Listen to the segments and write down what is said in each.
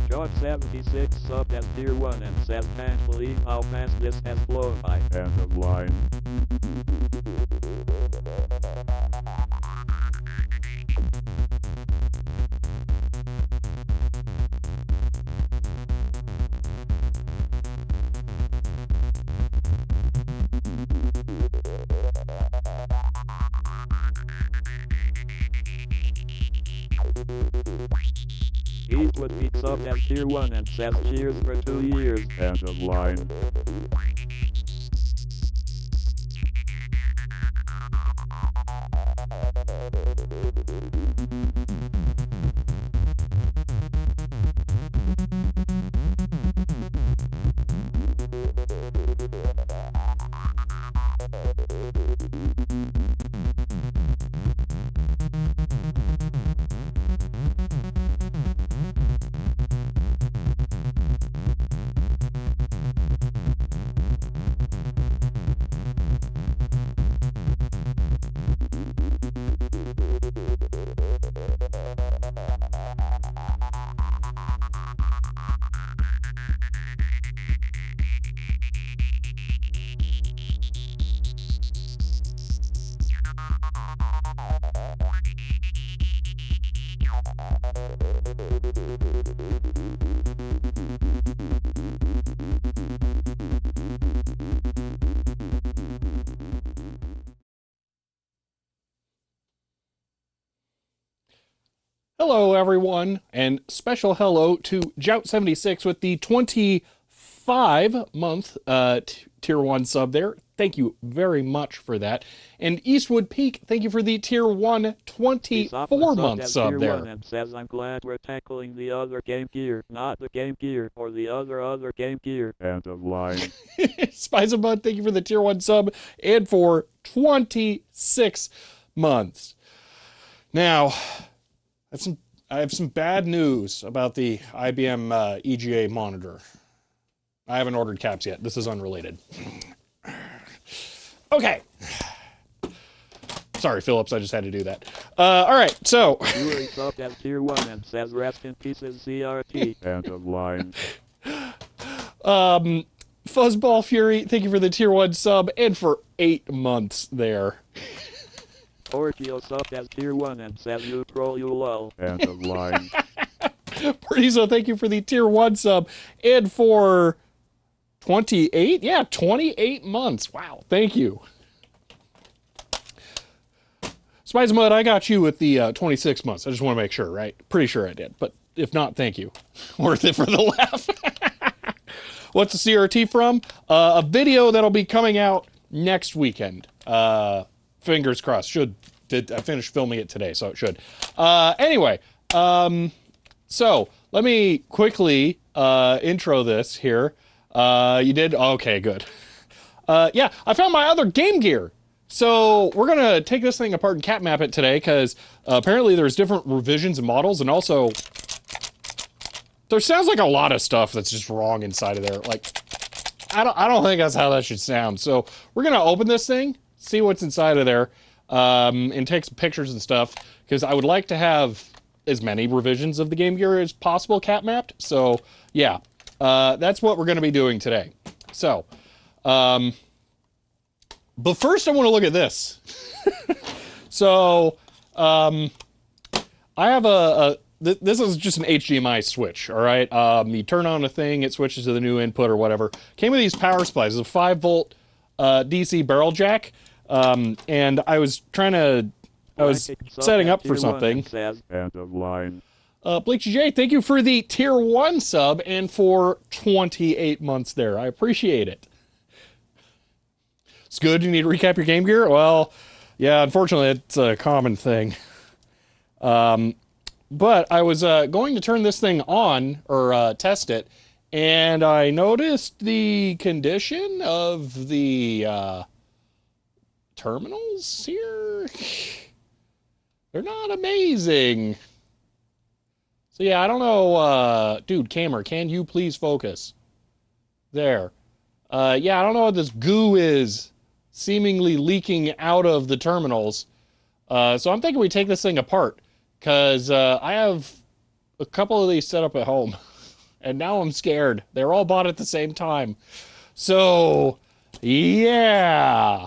George 76 subbed as Tier 1 and says can't believe how fast this has flown by. End of line. Eastwood beats up as Tier 1 and says cheers for 2 years. End of line. Hello, everyone, and special hello to Jout76 with the 25-month Tier 1 sub there. Thank you very much for that. And Eastwood Peak, thank you for the Tier 1 24-month sub there. And says, I'm glad we're tackling the other Game Gear, not the Game Gear, or the other Game Gear. End of line. Spice of Bud, thank you for the Tier 1 sub, and for 26 months. Now, I have some bad news about the IBM EGA monitor. I haven't ordered caps yet. This is unrelated. Okay. Sorry, Phillips, I just had to do that. All right, so. Yuri subbed as Tier 1 and says rest in pieces CRT. End of line. Fuzzball Fury, thank you for the Tier 1 sub, and for 8 months there. Orkio subbed as Tier 1 and says you troll you lol. End of line. Perdizo, thank you for the Tier 1 sub, and for 28? Yeah, 28 months. Wow, thank you. Spice Mud, I got you with the 26 months. I just want to make sure, right? Pretty sure I did, but if not, thank you. Worth it for the laugh. What's the CRT from? A video that'll be coming out next weekend. Fingers crossed. I finished filming it today, so it should. Anyway, so let me quickly intro this here. You did? Okay, good. Yeah, I found my other Game Gear. So we're going to take this thing apart and cat map it today because apparently there's different revisions and models, and also there sounds like a lot of stuff that's just wrong inside of there. Like, I don't think that's how that should sound. So we're going to open this thing, see what's inside of there, and take some pictures and stuff, because I would like to have as many revisions of the Game Gear as possible cat mapped. So yeah, that's what we're going to be doing today. So, but first I want to look at this. So, I have this is just an HDMI switch, all right? You turn on a thing, it switches to the new input or whatever. Came with these power supplies. It's a 5-volt DC barrel jack. And I was setting up for something. End of line. Bleachy J, thank you for the Tier 1 sub and for 28 months there. I appreciate it. It's good. You need to recap your Game Gear? Well, yeah, unfortunately, it's a common thing. But I was going to turn this thing on, or test it, and I noticed the condition of the terminals here. They're not amazing. So yeah, I don't know, dude, camera, can you please focus? There. Yeah, I don't know what this goo is seemingly leaking out of the terminals. So I'm thinking we take this thing apart because I have a couple of these set up at home and now I'm scared. They're all bought at the same time. So, yeah.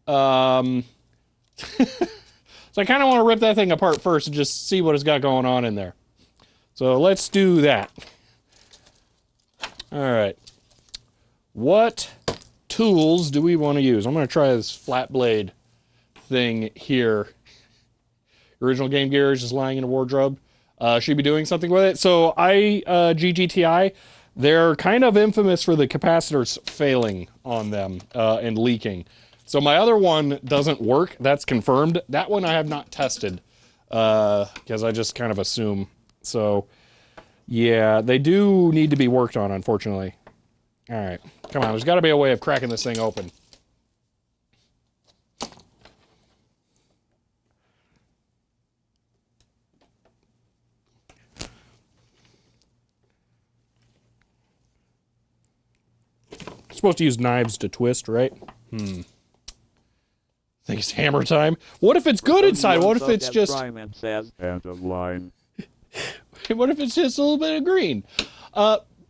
So I kind of want to rip that thing apart first and just see what it's got going on in there. So let's do that. All right. What tools do we want to use? I'm going to try this flat blade thing here. Original Game Gear is just lying in a wardrobe. Should be doing something with it. So GGTI, they're kind of infamous for the capacitors failing on them and leaking. So my other one doesn't work. That's confirmed. That one I have not tested because I just kind of assume. So yeah, they do need to be worked on, unfortunately. All right, come on. There's got to be a way of cracking this thing open. Supposed to use knives to twist, right? I think it's hammer time. What if it's good inside? What if it's just... End of line. What if it's just a little bit of green?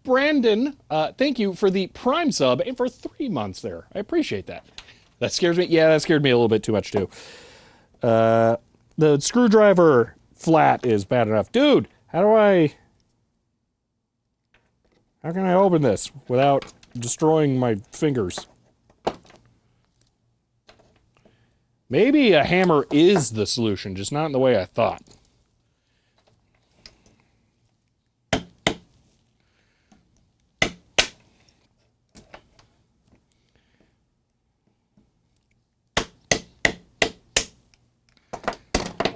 Brandon, thank you for the Prime sub and for 3 months there. I appreciate that. That scares me. Yeah, that scared me a little bit too much too. The screwdriver flat is bad enough. Dude, how can I open this without destroying my fingers? Maybe a hammer is the solution, just not in the way I thought.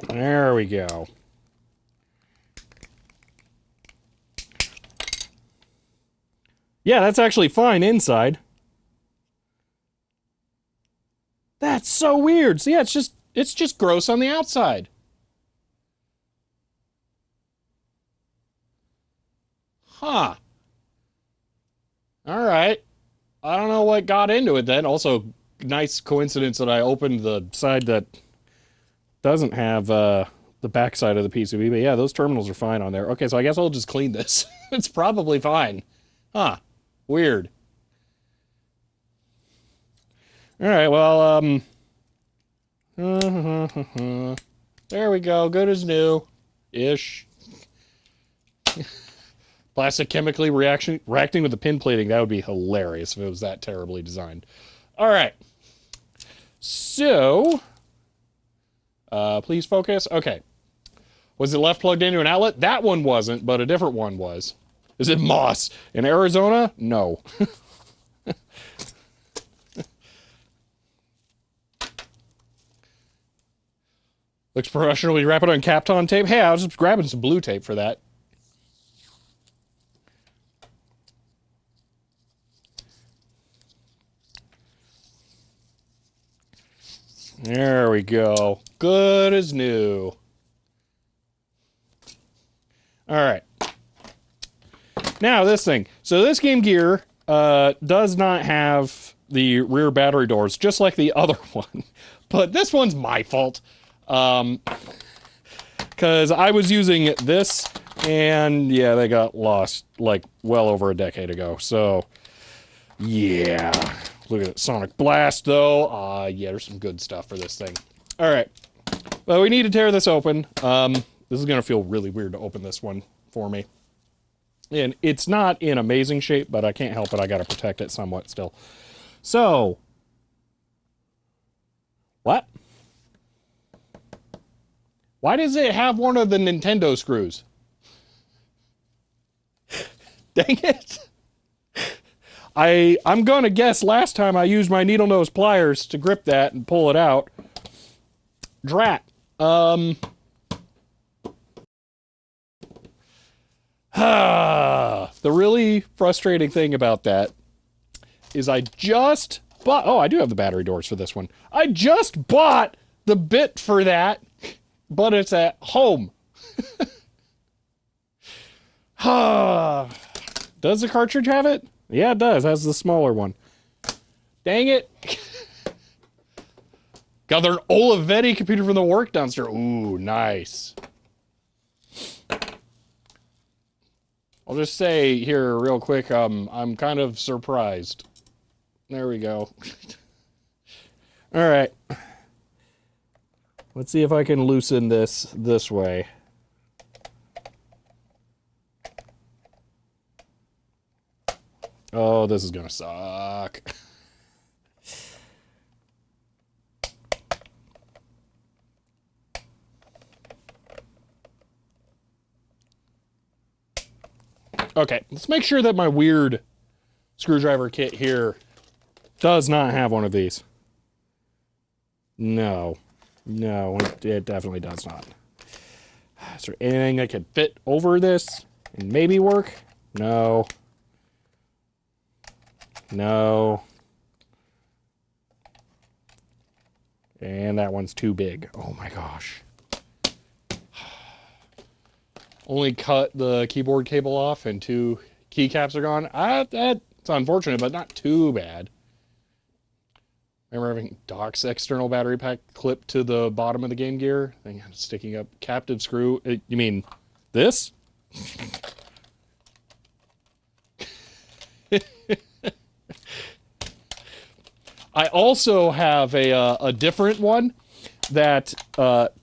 There we go. Yeah, that's actually fine inside. That's so weird. So yeah, it's just gross on the outside. Huh. All right. I don't know what got into it then. Also, nice coincidence that I opened the side that doesn't have the back side of the PCB. But yeah, those terminals are fine on there. Okay, so I guess I'll just clean this. It's probably fine. Huh. Weird. All right, well, there we go. Good as new. Ish. Plastic chemically reacting with the pin plating. That would be hilarious if it was that terribly designed. All right. So, please focus. Okay. Was it left plugged into an outlet? That one wasn't, but a different one was. Is it moss? In Arizona? No. Looks professional. We wrap it on Kapton tape. Hey, I was just grabbing some blue tape for that. There we go. Good as new. All right. Now this thing. So this Game Gear does not have the rear battery doors, just like the other one. But this one's my fault. Because I was using this, and yeah, they got lost like well over a decade ago. So, yeah. Look at it. Sonic Blast, though. Yeah, there's some good stuff for this thing. All right. Well, we need to tear this open. This is going to feel really weird to open this one for me. And it's not in amazing shape, but I can't help it. I got to protect it somewhat still. So, what? Why does it have one of the Nintendo screws? Dang it. I'm going to guess last time I used my needle nose pliers to grip that and pull it out. Drat. The really frustrating thing about that is I just bought... Oh, I do have the battery doors for this one. I just bought the bit for that, but it's at home. Does the cartridge have it? Yeah, it does. It has the smaller one. Dang it. Got their Olivetti computer from the work dumpster. Ooh, nice. I'll just say here real quick, I'm kind of surprised. There we go. All right. Let's see if I can loosen this way. Oh, this is gonna suck. Okay, let's make sure that my weird screwdriver kit here does not have one of these. No. No, it definitely does not. Is there anything that could fit over this and maybe work? No. No. And that one's too big. Oh my gosh. Only cut the keyboard cable off and 2 keycaps are gone. That's unfortunate, but not too bad. Remember having Doc's external battery pack clipped to the bottom of the Game Gear? Thing sticking up. Captive screw. You mean this? I also have a different one that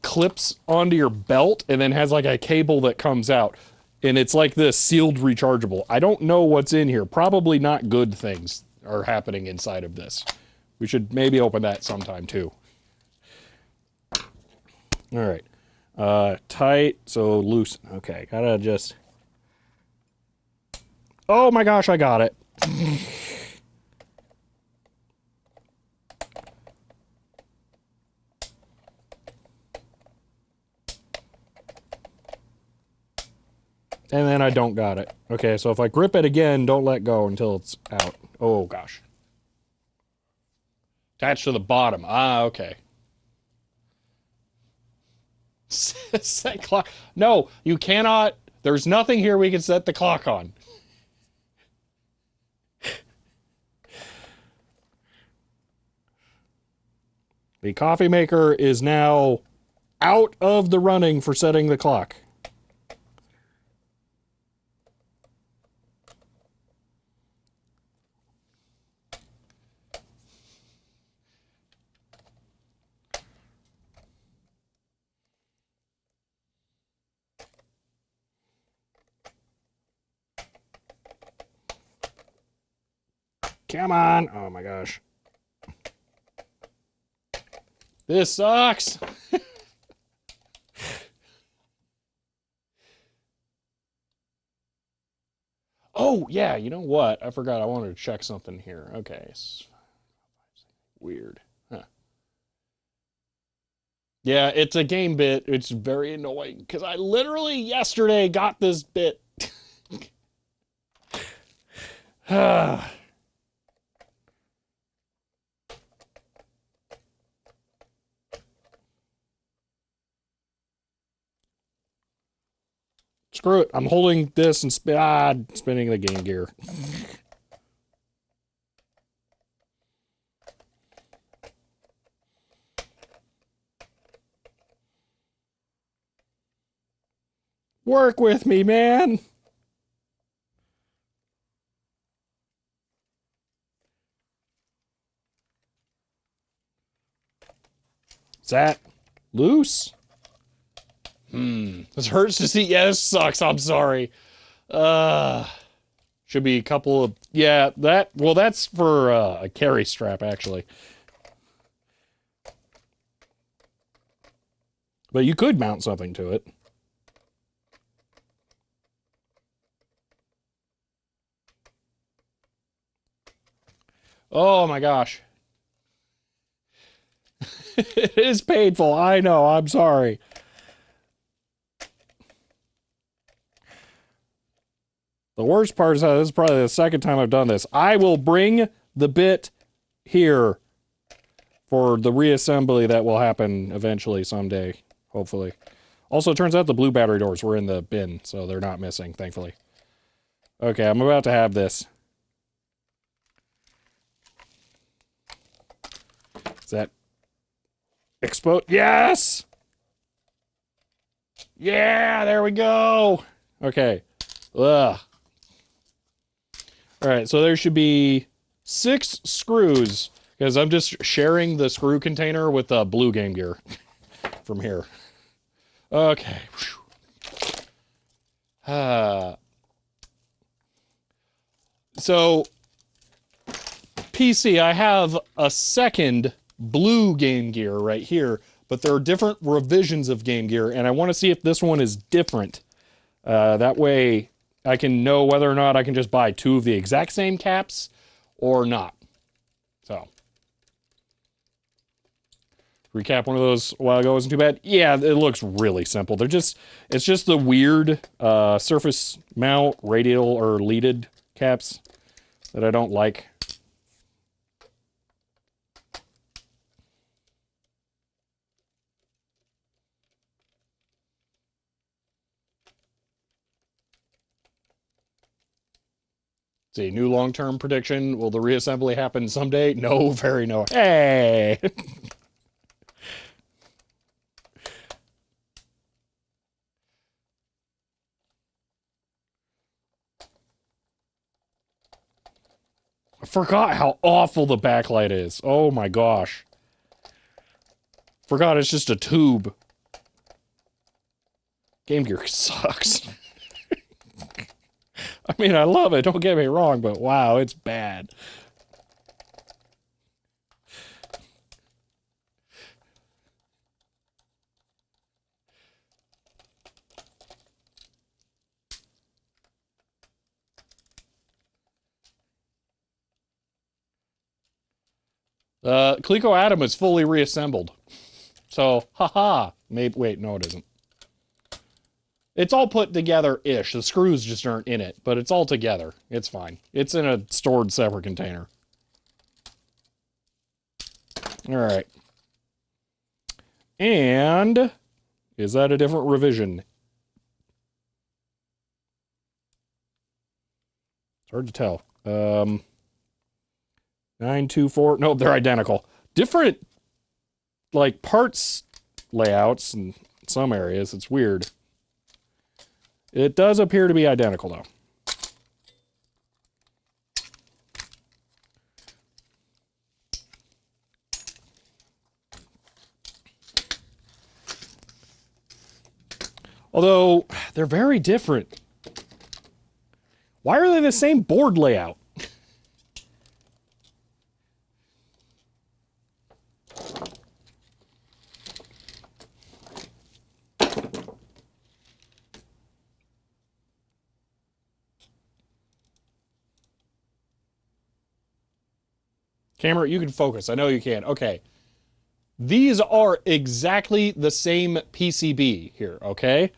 clips onto your belt and then has like a cable that comes out. And it's like this, sealed rechargeable. I don't know what's in here. Probably not good things are happening inside of this. We should maybe open that sometime too. All right. Tight, so loose. Okay, gotta just... Oh my gosh, I got it. And then I don't got it. Okay, so if I grip it again, don't let go until it's out. Oh gosh. Attached to the bottom. Ah, okay. Set clock. No, you cannot. There's nothing here we can set the clock on. The coffee maker is now out of the running for setting the clock. Come on. Oh my gosh. This sucks. Oh, yeah, you know what? I forgot I wanted to check something here. Okay. Weird. Huh. Yeah, it's a game bit. It's very annoying because I literally yesterday got this bit. Screw it. I'm holding this and spinning the Game Gear. Work with me, man. Is that loose? This hurts to see. Yeah, this sucks. I'm sorry. Should be a couple of... Yeah, that's for a carry strap, actually. But you could mount something to it. Oh my gosh. It is painful. I know. I'm sorry. The worst part is that this is probably the second time I've done this. I will bring the bit here for the reassembly that will happen eventually someday, hopefully. Also, it turns out the blue battery doors were in the bin, so they're not missing, thankfully. Okay, I'm about to have this. Is that explode? Yes! Yeah, there we go. Okay. Ugh. All right, so there should be 6 screws because I'm just sharing the screw container with blue Game Gear from here. Okay. So PC, I have a second blue Game Gear right here, but there are different revisions of Game Gear, and I want to see if this one is different. That way I can know whether or not I can just buy 2 of the exact same caps or not. So, recap one of those a while ago wasn't too bad. Yeah, it looks really simple. It's just the weird surface mount radial or leaded caps that I don't like. See, new long-term prediction. Will the reassembly happen someday? No, very no. Hey! I forgot how awful the backlight is. Oh my gosh. Forgot it's just a tube. Game Gear sucks. I mean, I love it, don't get me wrong, but wow, it's bad. Coleco ATEM is fully reassembled. So, haha. Maybe, wait, no it isn't. It's all put together-ish. The screws just aren't in it, but it's all together. It's fine. It's in a stored separate container. Alright. And is that a different revision? It's hard to tell. 924. Nope, they're identical. Different, like, parts layouts in some areas. It's weird. It does appear to be identical, though. Although, they're very different. Why are they the same board layout? Camera, you can focus. I know you can. Okay. These are exactly the same PCB here, okay?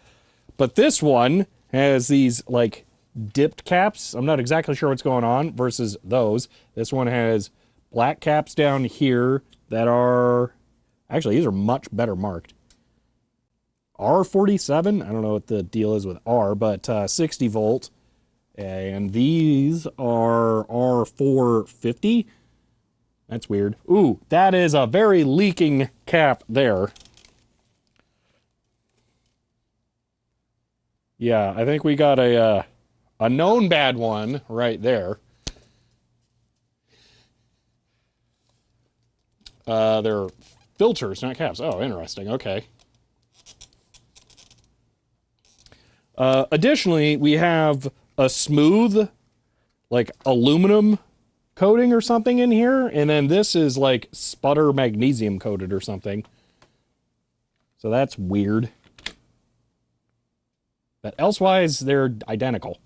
But this one has these, like, dipped caps. I'm not exactly sure what's going on versus those. This one has black caps down here that are... Actually, these are much better marked. R47? I don't know what the deal is with R, but 60 volt. And these are R450. That's weird. Ooh, that is a very leaking cap there. Yeah, I think we got a known bad one right there. They're filters, not caps. Oh, interesting. Okay. Additionally, we have a smooth, like, aluminum coating or something in here, and then this is like sputter magnesium coated or something. So that's weird. But elsewise, they're identical.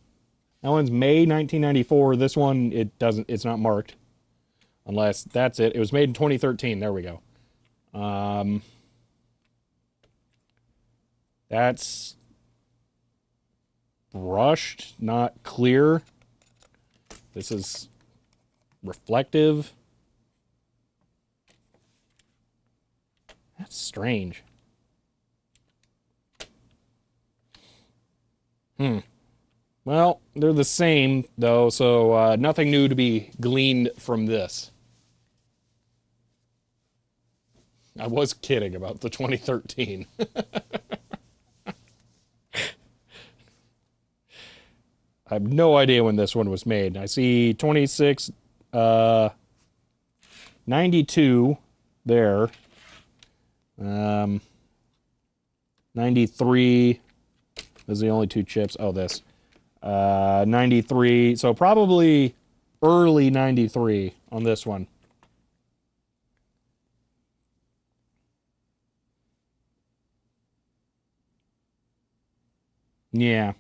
That one's May 1994. This one, it's not marked. Unless that's it. It was made in 2013. There we go. That's brushed, not clear. This is reflective. That's strange. Well, they're the same, though, so nothing new to be gleaned from this. I was kidding about the 2013. I have no idea when this one was made. I see 26, 92 there. 93 is the only two chips. Oh, this. 93. So probably early 93 on this one. Yeah.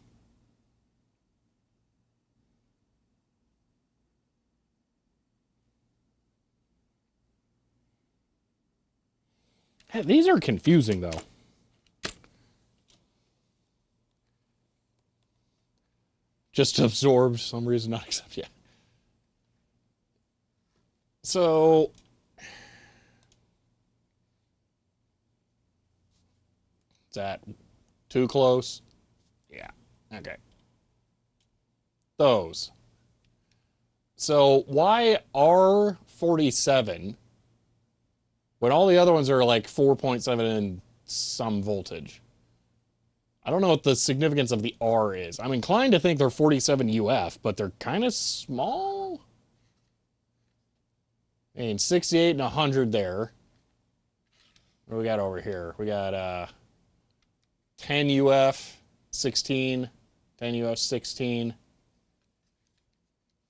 Hey, these are confusing, though. Just absorbed, some reason not accept. Yeah. So, is that too close? Yeah. Okay. Those. So, why R47 when all the other ones are like 4.7 and some voltage? I don't know what the significance of the R is. I'm inclined to think they're 47 UF, but they're kind of small. I mean, 68 and 100 there. What do we got over here? We got 10 UF, 16, 10 UF, 16.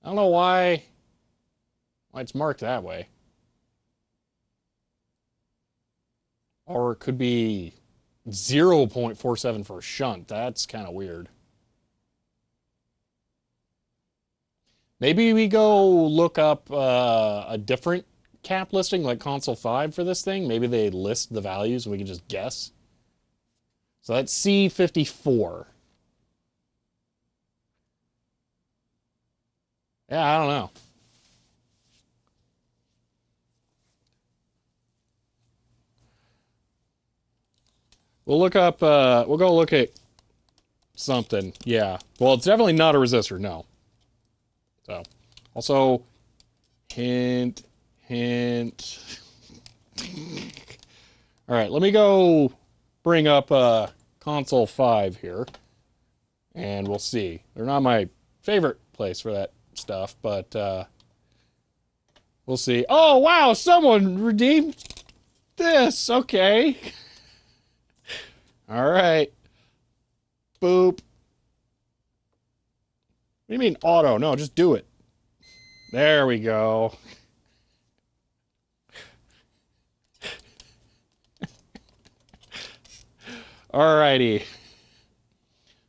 I don't know why it's marked that way. Or it could be 0.47 for a shunt. That's kind of weird. Maybe we go look up a different cap listing like console 5 for this thing. Maybe they list the values and we can just guess. So that's C54. Yeah, I don't know. We'll look up, we'll go look at something. Yeah. Well, it's definitely not a resistor, no. So, also, hint. All right, let me go bring up console 5 here, and we'll see. They're not my favorite place for that stuff, but we'll see. Oh, wow, someone redeemed this. Okay. All right. Boop. What do you mean auto? No, just do it. There we go. Alrighty.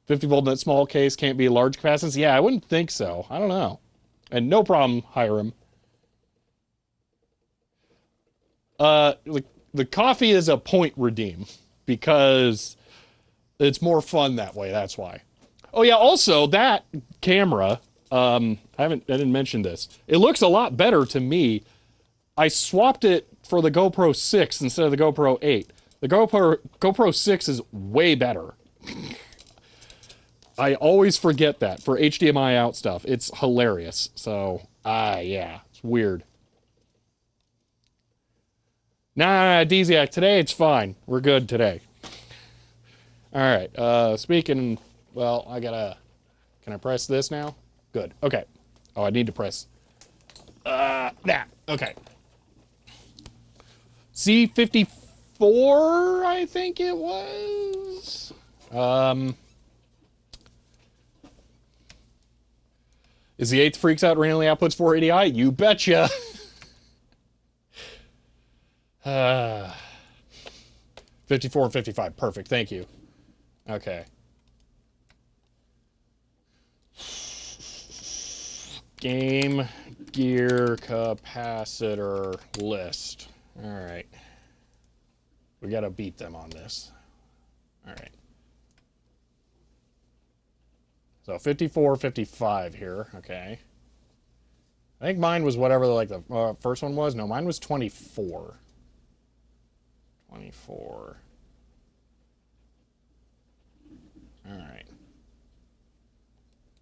50 volt in that small case can't be large capacitance? Yeah, I wouldn't think so. I don't know. And no problem, Hiram. The coffee is a point redeem because it's more fun that way. That's why. Oh yeah. Also, that camera. I didn't mention this. It looks a lot better to me. I swapped it for the GoPro 6 instead of the GoPro 8. The GoPro 6 is way better. I always forget that for HDMI out stuff. It's hilarious. So, yeah, it's weird. Nah, Dziak, today it's fine. We're good today. All right. Speaking, well, can I press this now? Good. Okay. Oh, I need to press that. Okay. C54, I think it was. Is the 8th Freaks Out randomly outputs 480i? You betcha. 54 and 55. Perfect. Thank you. Okay. Game gear capacitor list. All right. We got to beat them on this. All right. So 54, 55 here. Okay. I think mine was whatever like the first one was. No, mine was 24. 24. All right.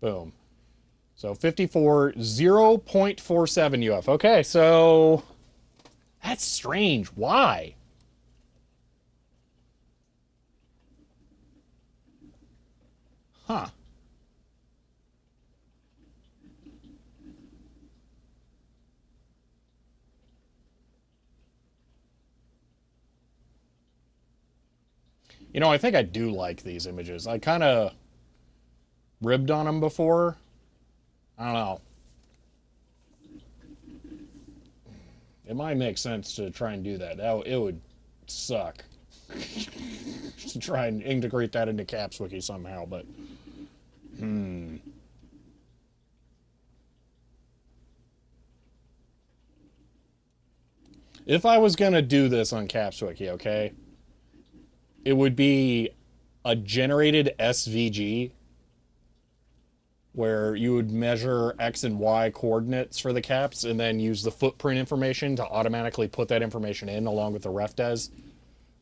Boom. So 54, 0.47 UF. Okay, so that's strange. Why? Huh. You know, I think I do like these images. I kind of ribbed on them before. I don't know. It might make sense to try and do that. It would suck to try and integrate that into Caps Wiki somehow, but if I was gonna do this on Caps Wiki, okay, it would be a generated SVG where you would measure X and Y coordinates for the caps and then use the footprint information to automatically put that information in along with the ref des.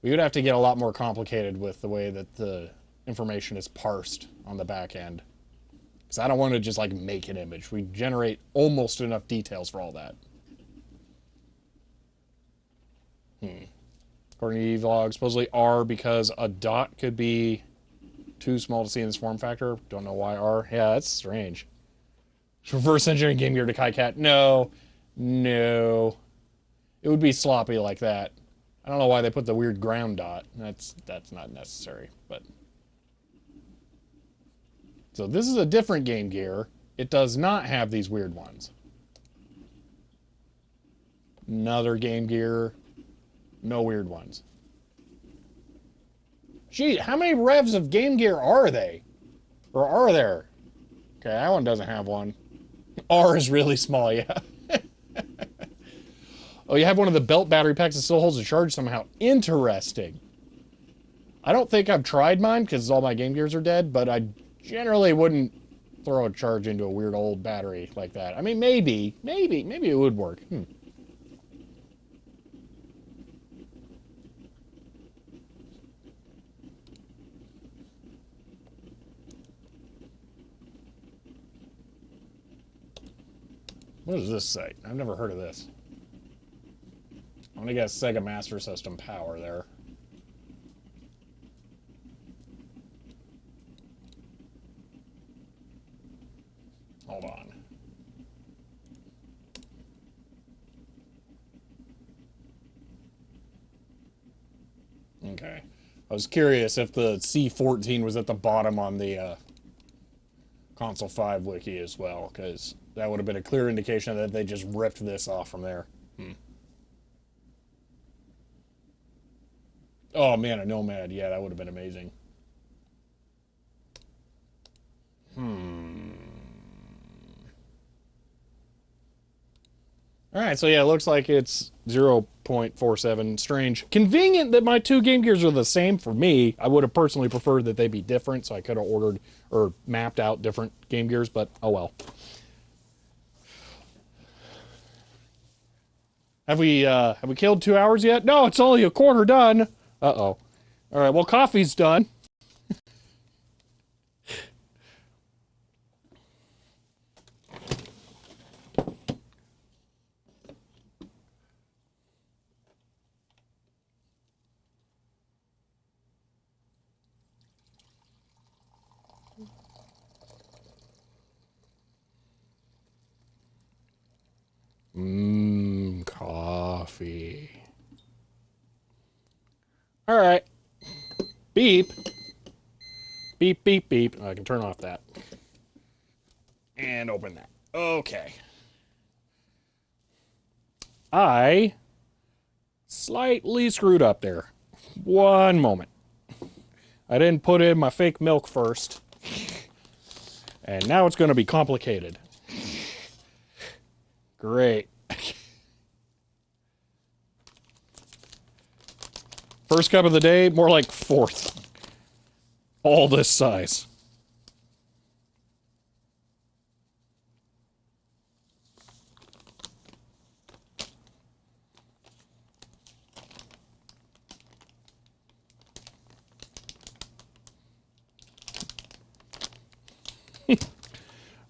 We would have to get a lot more complicated with the way that the information is parsed on the back end. Because I don't want to just like make an image. We generate almost enough details for all that. According to eVlog, supposedly R because a dot could be too small to see in this form factor. Don't know why R. Yeah, that's strange. Reverse engineering Game Gear to KiCat. No. No. It would be sloppy like that. I don't know why they put the weird ground dot. That's not necessary, but. So this is a different Game Gear. It does not have these weird ones. Another Game Gear. No weird ones. Gee, how many revs of Game Gear are they? Or are there? Okay, that one doesn't have one. R is really small, yeah. Oh, you have one of the belt battery packs that still holds a charge somehow. Interesting. I don't think I've tried mine because all my Game Gears are dead, but I generally wouldn't throw a charge into a weird old battery like that. I mean, maybe it would work. What is this site? I've never heard of this. I'm gonna guess Sega Master System power there. Hold on. Okay. I was curious if the C14 was at the bottom on the Console 5 wiki as well, because that would have been a clear indication that they just ripped this off from there. Oh man, a Nomad. Yeah, that would have been amazing. Alright, so yeah, it looks like it's 0.47. Strange. Convenient that my two Game Gears are the same for me. I would have personally preferred that they be different, so I could have ordered or mapped out different Game Gears, but oh well. Have we killed 2 hours yet? No, it's only a quarter done. Uh-oh. Alright, well, coffee's done. Coffee. All right. Beep. Beep, beep, beep. I can turn off that. And open that. Okay. I slightly screwed up there. One moment. I didn't put in my fake milk first. And now it's going to be complicated. Great. First cup of the day, more like fourth. All this size.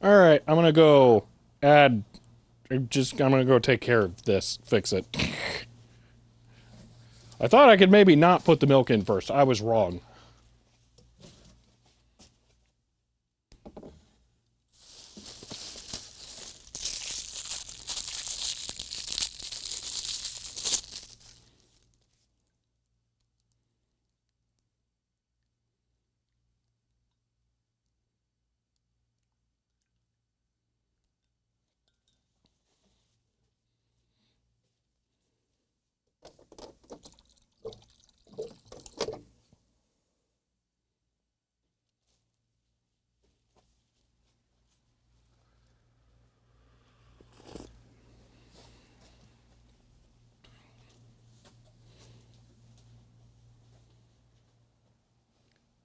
All right, I'm gonna go add. I'm gonna go take care of this. Fix it. I thought I could maybe not put the milk in first. I was wrong.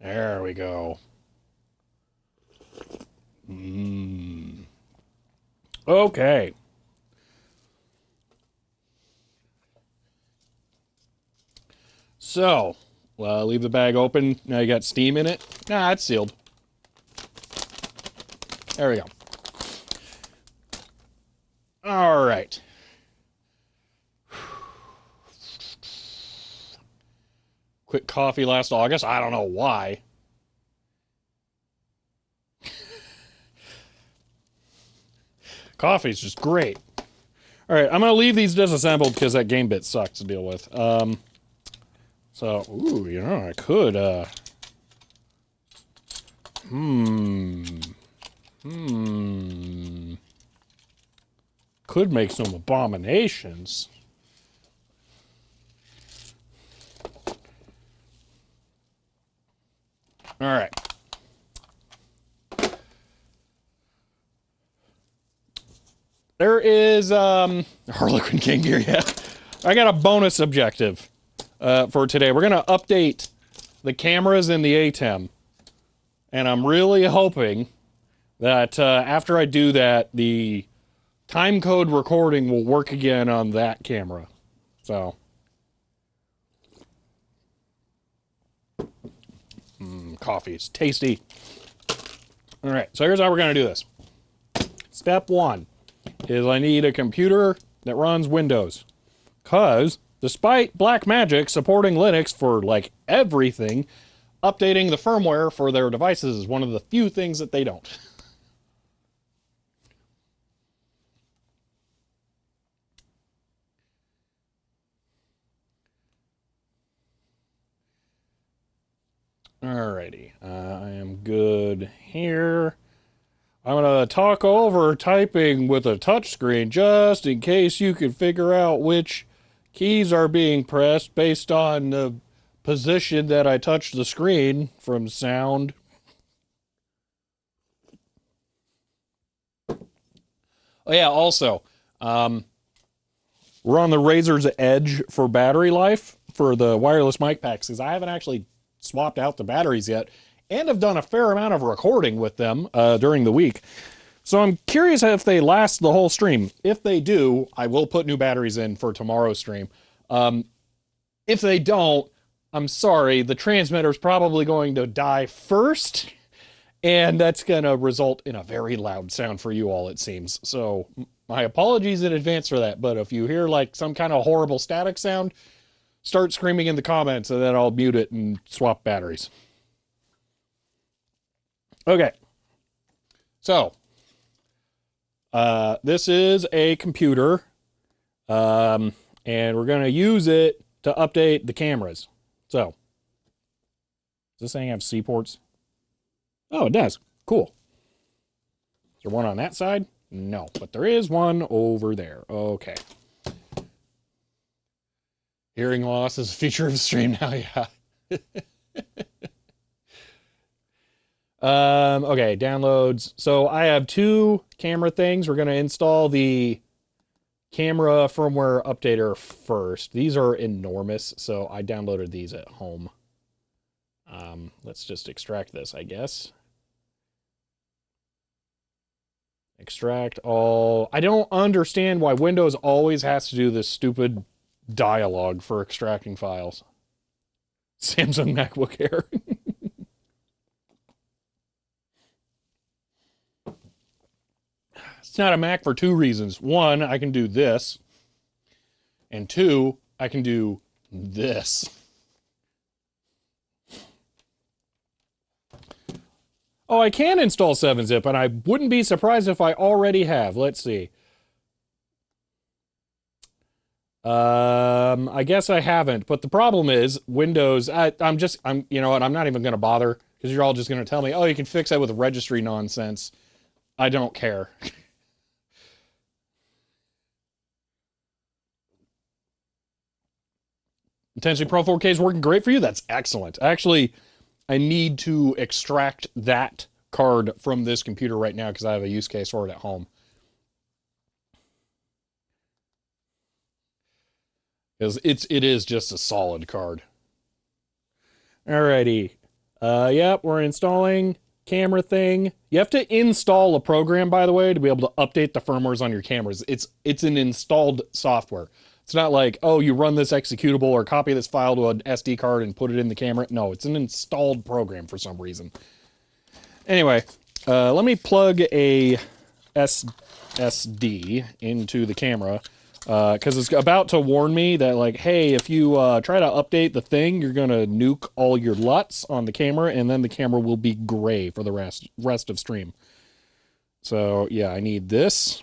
There we go. Okay. So, leave the bag open. Now you got steam in it. Nah, it's sealed. There we go. All right. Quit coffee last August. I don't know why. Coffee's just great. All right, I'm going to leave these disassembled because that game bit sucks to deal with. So, ooh, you know, I could, could make some abominations. All right. There is, Harlequin King here, yeah. I got a bonus objective for today. We're going to update the cameras in the ATEM. And I'm really hoping that after I do that, the timecode recording will work again on that camera. So. Coffee is tasty. All right, so here's how we're going to do this. Step one is I need a computer that runs Windows. Because despite Blackmagic supporting Linux for like everything, updating the firmware for their devices is one of the few things that they don't. Alrighty, I am good here. I'm going to talk over typing with a touchscreen just in case you can figure out which keys are being pressed based on the position that I touch the screen from sound. Oh yeah, also, we're on the razor's edge for battery life for the wireless mic packs because I haven't actually swapped out the batteries yet and have done a fair amount of recording with them during the week. So I'm curious if they last the whole stream. If they do, I will put new batteries in for tomorrow's stream. If they don't, I'm sorry, the transmitter's probably going to die first, and that's going to result in a very loud sound for you all, it seems. So my apologies in advance for that, but if you hear like some kind of horrible static sound, start screaming in the comments, and then I'll mute it and swap batteries. Okay. So, this is a computer, and we're going to use it to update the cameras. So, does this thing have C ports? Oh, it does. Cool. Is there one on that side? No, but there is one over there. Okay. Hearing loss is a feature of the stream now, yeah. Okay, downloads. So I have two camera things. We're going to install the camera firmware updater first. These are enormous, so I downloaded these at home. Let's just extract this, I guess. Extract all. I don't understand why Windows always has to do this stupid dialogue for extracting files. Samsung MacBook Air. It's not a Mac for two reasons. One, I can do this. And two, I can do this. Oh, I can install 7-zip, and I wouldn't be surprised if I already have. Let's see. I guess I haven't, but the problem is Windows, you know what, I'm not even going to bother, because you're all just going to tell me, oh, you can fix that with registry nonsense. I don't care. Intensity Pro 4K is working great for you? That's excellent. Actually, I need to extract that card from this computer right now because I have a use case for it at home. Because it is just a solid card. Alrighty. Yep, we're installing camera thing. You have to install a program, by the way, to be able to update the firmwares on your cameras. It's an installed software. It's not like, oh, you run this executable or copy this file to an SD card and put it in the camera. No, it's an installed program for some reason. Anyway, let me plug a SSD into the camera because it's about to warn me that, like, hey, if you try to update the thing, you're going to nuke all your LUTs on the camera, and then the camera will be gray for the rest of stream. So, yeah, I need this.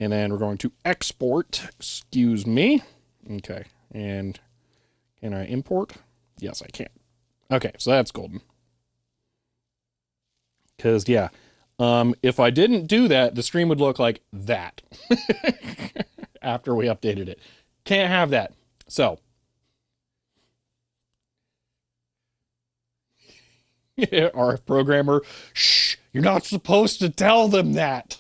And then we're going to export, excuse me. Okay, and can I import? Yes, I can. Okay, so that's golden. Because, yeah, if I didn't do that, the stream would look like that after we updated it. Can't have that. So, RF programmer, shh, you're not supposed to tell them that.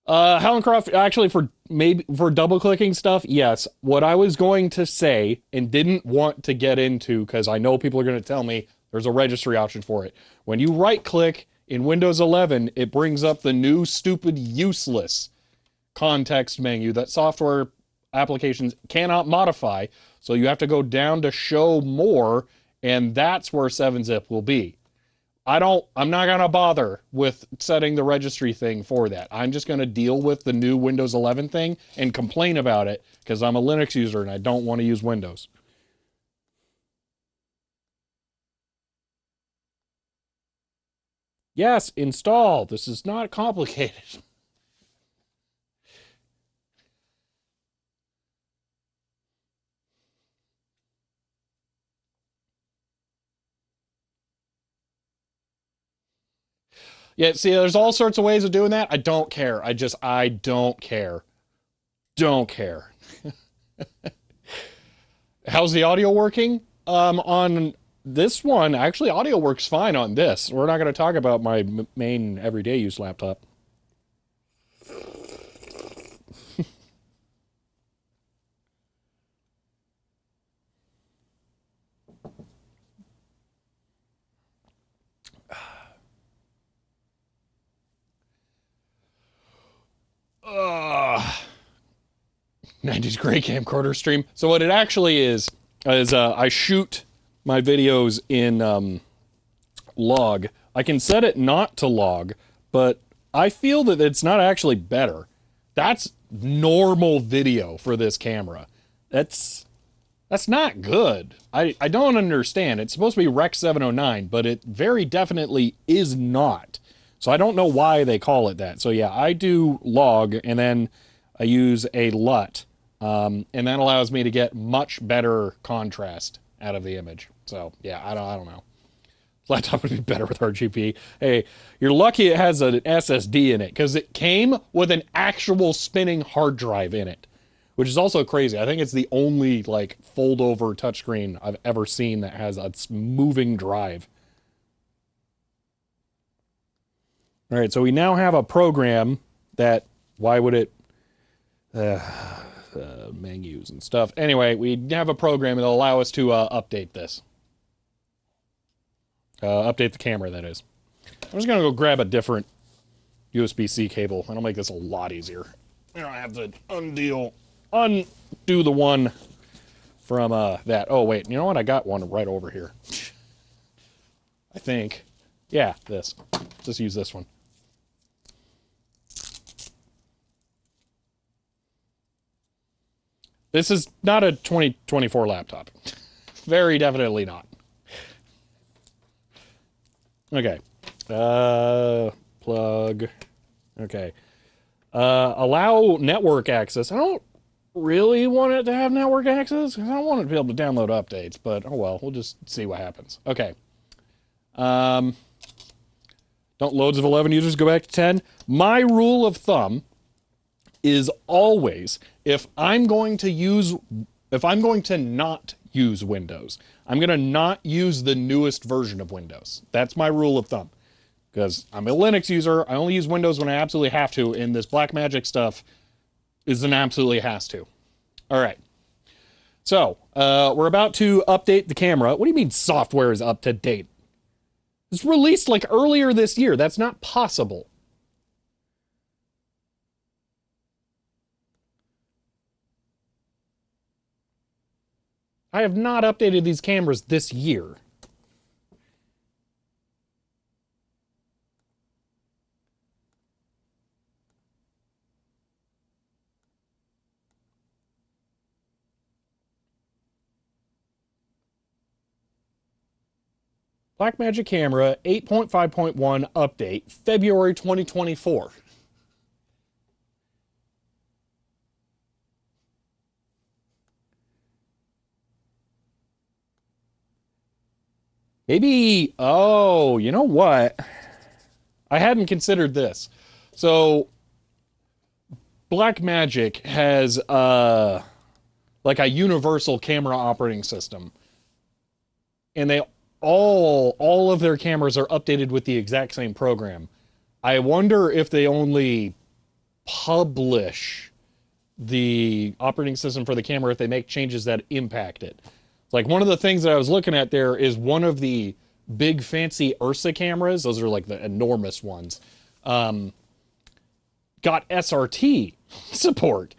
Helen Croft, actually, for double clicking stuff, yes. What I was going to say and didn't want to get into, because I know people are going to tell me there's a registry option for it. When you right click in Windows 11, it brings up the new stupid useless context menu that software applications cannot modify. So you have to go down to show more, and that's where 7-zip will be. I'm not going to bother with setting the registry thing for that. I'm just going to deal with the new Windows 11 thing and complain about it because I'm a Linux user and I don't want to use Windows. Yes, install. This is not complicated. Yeah, see, there's all sorts of ways of doing that. I don't care. I don't care. Don't care. How's the audio working? On this one, actually, audio works fine on this. We're not going to talk about my main everyday use laptop. Uh, 90s gray camcorder stream. So what it actually is I shoot my videos in log. I can set it not to log, but I feel that it's not actually better. That's normal video for this camera. That's not good. I don't understand. It's supposed to be Rec 709, but it very definitely is not. So I don't know why they call it that. So yeah, I do log, and then I use a LUT, and that allows me to get much better contrast out of the image. So yeah, I don't know. Laptop would be better with RGB. Hey, you're lucky it has an SSD in it, because it came with an actual spinning hard drive in it, which is also crazy. I think it's the only like fold-over touchscreen I've ever seen that has a moving drive. All right, so we now have a program that, why would it, menus and stuff. Anyway, we have a program that'll allow us to update this. Update the camera, that is. I'm just going to go grab a different USB-C cable. That'll make this a lot easier. I don't have to undo the one from that. Oh, wait, you know what? I got one right over here. I think. Yeah, this. Just use this one. This is not a 2024 laptop. Very definitely not. Okay. Plug. Okay. Allow network access. I don't really want it to have network access because I don't want it to be able to download updates, but oh well, we'll just see what happens. Okay. Don't loads of 11 users go back to 10? My rule of thumb is always if I'm going to not use Windows, I'm going to not use the newest version of Windows. That's my rule of thumb. Because I'm a Linux user, I only use Windows when I absolutely have to, and this Blackmagic stuff is an absolutely has to. All right. So, we're about to update the camera. What do you mean software is up to date? It's released like earlier this year. That's not possible. I have not updated these cameras this year. Blackmagic Camera 8.5.1 update, February 2024. Maybe, oh, you know what? I hadn't considered this. So, Blackmagic has like a universal camera operating system. And they all of their cameras are updated with the exact same program. I wonder if they only publish the operating system for the camera if they make changes that impact it. Like one of the things that I was looking at there is one of the big fancy Ursa cameras. Those are like the enormous ones. Got SRT support.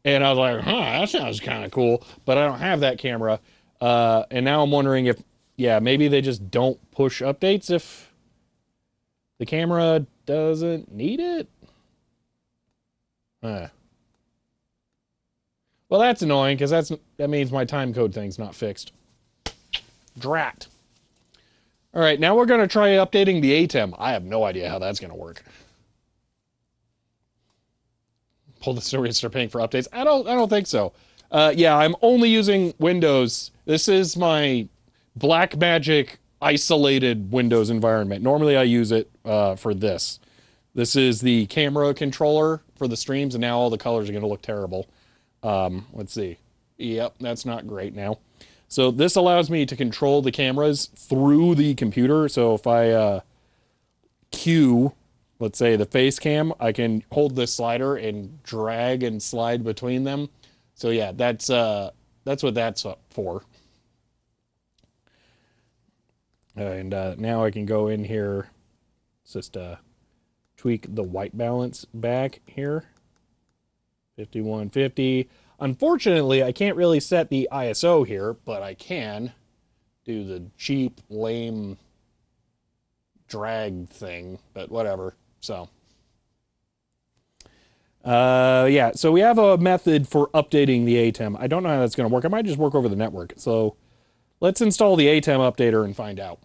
And I was like, that sounds kind of cool. But I don't have that camera. And now I'm wondering if, yeah, maybe they just don't push updates if the camera doesn't need it. Well, that's annoying because that means my time code thing's not fixed. Drat. All right, now we're going to try updating the ATEM. I have no idea how that's going to work. Pull the story and start paying for updates. I don't think so. Yeah, I'm only using Windows. This is my Blackmagic isolated Windows environment. Normally I use it for this. This is the camera controller for the streams, and now all the colors are going to look terrible. Let's see. Yep, that's not great now. So this allows me to control the cameras through the computer. So if I cue, let's say the face cam, I can hold this slider and drag and slide between them. So yeah, that's what that's for. And now I can go in here, just tweak the white balance back here. 5150. Unfortunately, I can't really set the ISO here, but I can do the cheap, lame drag thing, but whatever. So, yeah, so we have a method for updating the ATEM. I don't know how that's going to work. I might just work over the network. So let's install the ATEM updater and find out.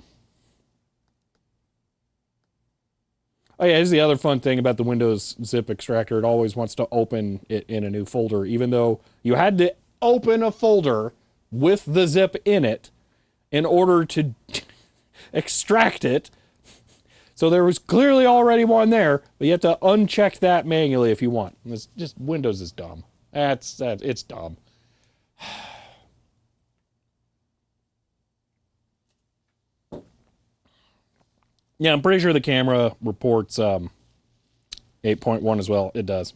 Oh yeah, here's the other fun thing about the Windows zip extractor. It always wants to open it in a new folder, even though you had to open a folder with the zip in it in order to extract it. So there was clearly already one there, but you have to uncheck that manually if you want. It's just Windows is dumb. It's dumb. Yeah, I'm pretty sure the camera reports 8.1 as well. It does.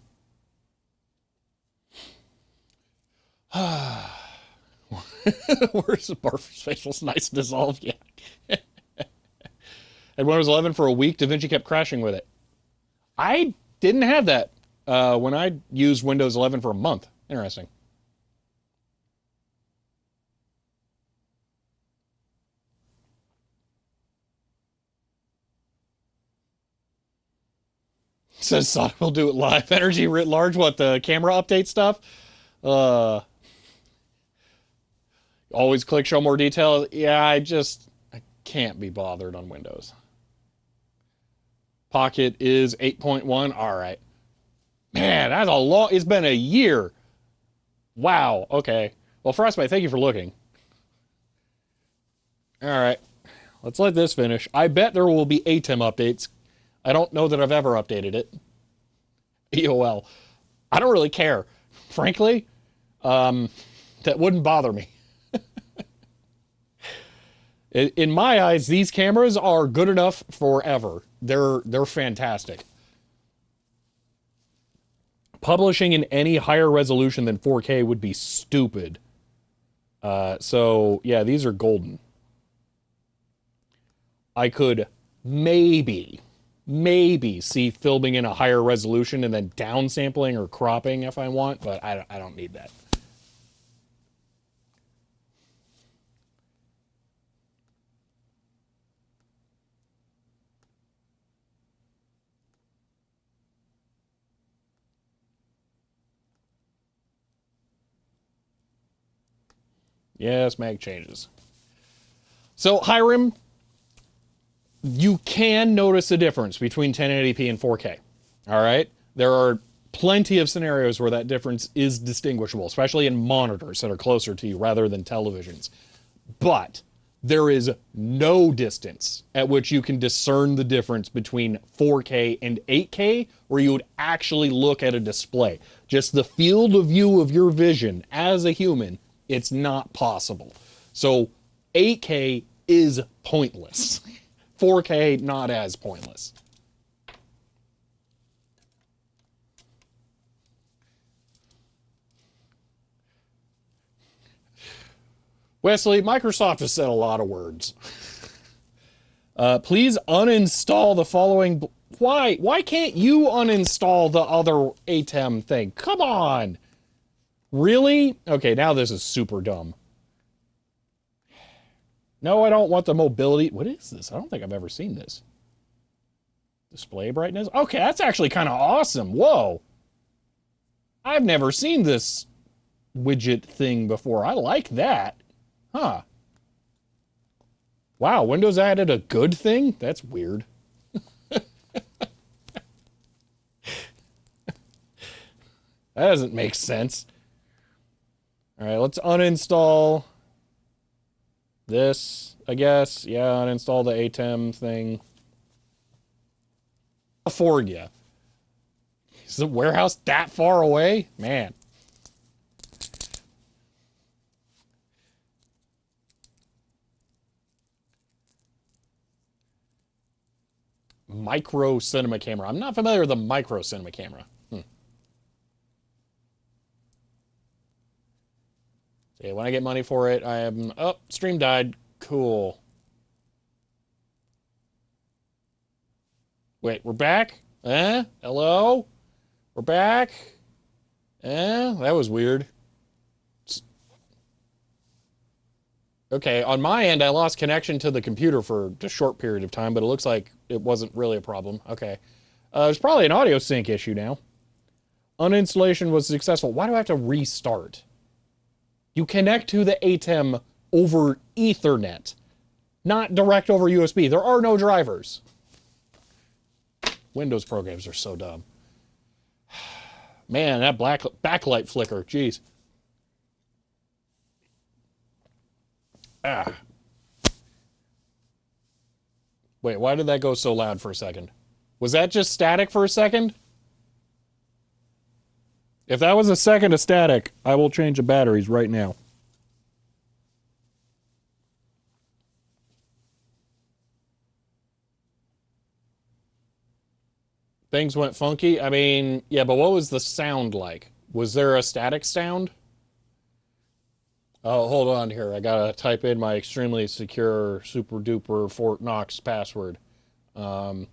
Where's the Barf's facial's nice and dissolved? Yeah. And when it was 11 for a week, DaVinci kept crashing with it. I didn't have that when I used Windows 11 for a month. Interesting. says Sonic will do it live. Energy writ large, what, the camera update stuff? Always click show more detail. Yeah, I can't be bothered on Windows. Pocket is 8.1. All right. Man, that's a long, it's been a year. Wow. Okay. Well, Frostbite, thank you for looking. All right. Let's let this finish. I bet there will be ATEM updates. I don't know that I've ever updated it. EOL. I don't really care. Frankly, that wouldn't bother me. In my eyes, these cameras are good enough forever. They're fantastic. Publishing in any higher resolution than 4K would be stupid. So, yeah, these are golden. I could maybe see filming in a higher resolution and then downsampling or cropping if I want, but I don't need that. Yes, mag changes. So, Hiram, you can notice a difference between 1080p and 4K. All right? There are plenty of scenarios where that difference is distinguishable, especially in monitors that are closer to you rather than televisions. But there is no distance at which you can discern the difference between 4K and 8K where you would actually look at a display. Just the field of view of your vision as a human, it's not possible. So 8K is pointless. 4K, not as pointless. Wesley, Microsoft has said a lot of words. Please uninstall the following. Why? Why can't you uninstall the other ATEM thing? Come on. Really? Okay, now this is super dumb. No, I don't want the mobility. What is this? I don't think I've ever seen this. Display brightness? Okay, that's actually kind of awesome. Whoa. I've never seen this widget thing before. I like that. Huh. Wow, Windows added a good thing? That's weird. That doesn't make sense. All right, let's uninstall this, I guess. Yeah, uninstall the ATEM thing. Afford ya. Is the warehouse that far away? Man. Micro cinema camera. I'm not familiar with the micro cinema camera. Okay, when I get money for it, I am... Oh, stream died. Cool. Wait, we're back? Hello? We're back? That was weird. Okay, on my end, I lost connection to the computer for a short period of time, but it looks like it wasn't really a problem. Okay. There's probably an audio sync issue now. Uninstallation was successful. Why do I have to restart? You connect to the ATEM over Ethernet, not direct over USB. There are no drivers. Windows programs are so dumb. Man, that backlight flicker, jeez. Ah. Wait, why did that go so loud for a second? Was that just static for a second? If that was a second of static, I will change the batteries right now. Things went funky? I mean, yeah, but what was the sound like? Was there a static sound? Oh, hold on here. I gotta type in my extremely secure, super duper Fort Knox password. Badoop,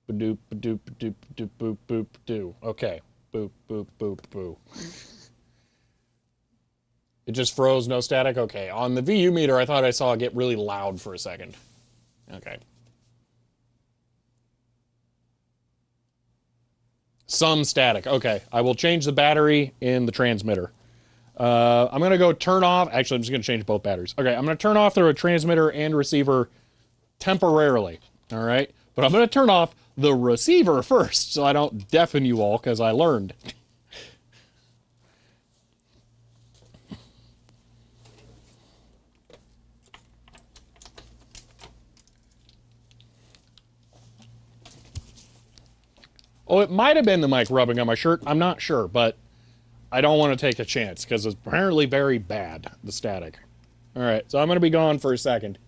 badoop, badoop, badoop, boop, boop, doo. Okay. Boop, boop, boop, boo. It just froze, no static? Okay. On the VU meter, I thought I saw it get really loud for a second. Okay. Some static. Okay, I will change the battery in the transmitter. I'm going to go turn off. Actually, I'm just going to change both batteries. Okay, I'm going to turn off the transmitter and receiver temporarily. All right, but I'm going to turn off the receiver first so I don't deafen you all, because I learned. Oh, it might have been the mic rubbing on my shirt. I'm not sure, but I don't want to take a chance because it's apparently very bad, the static. All right, so I'm going to be gone for a second.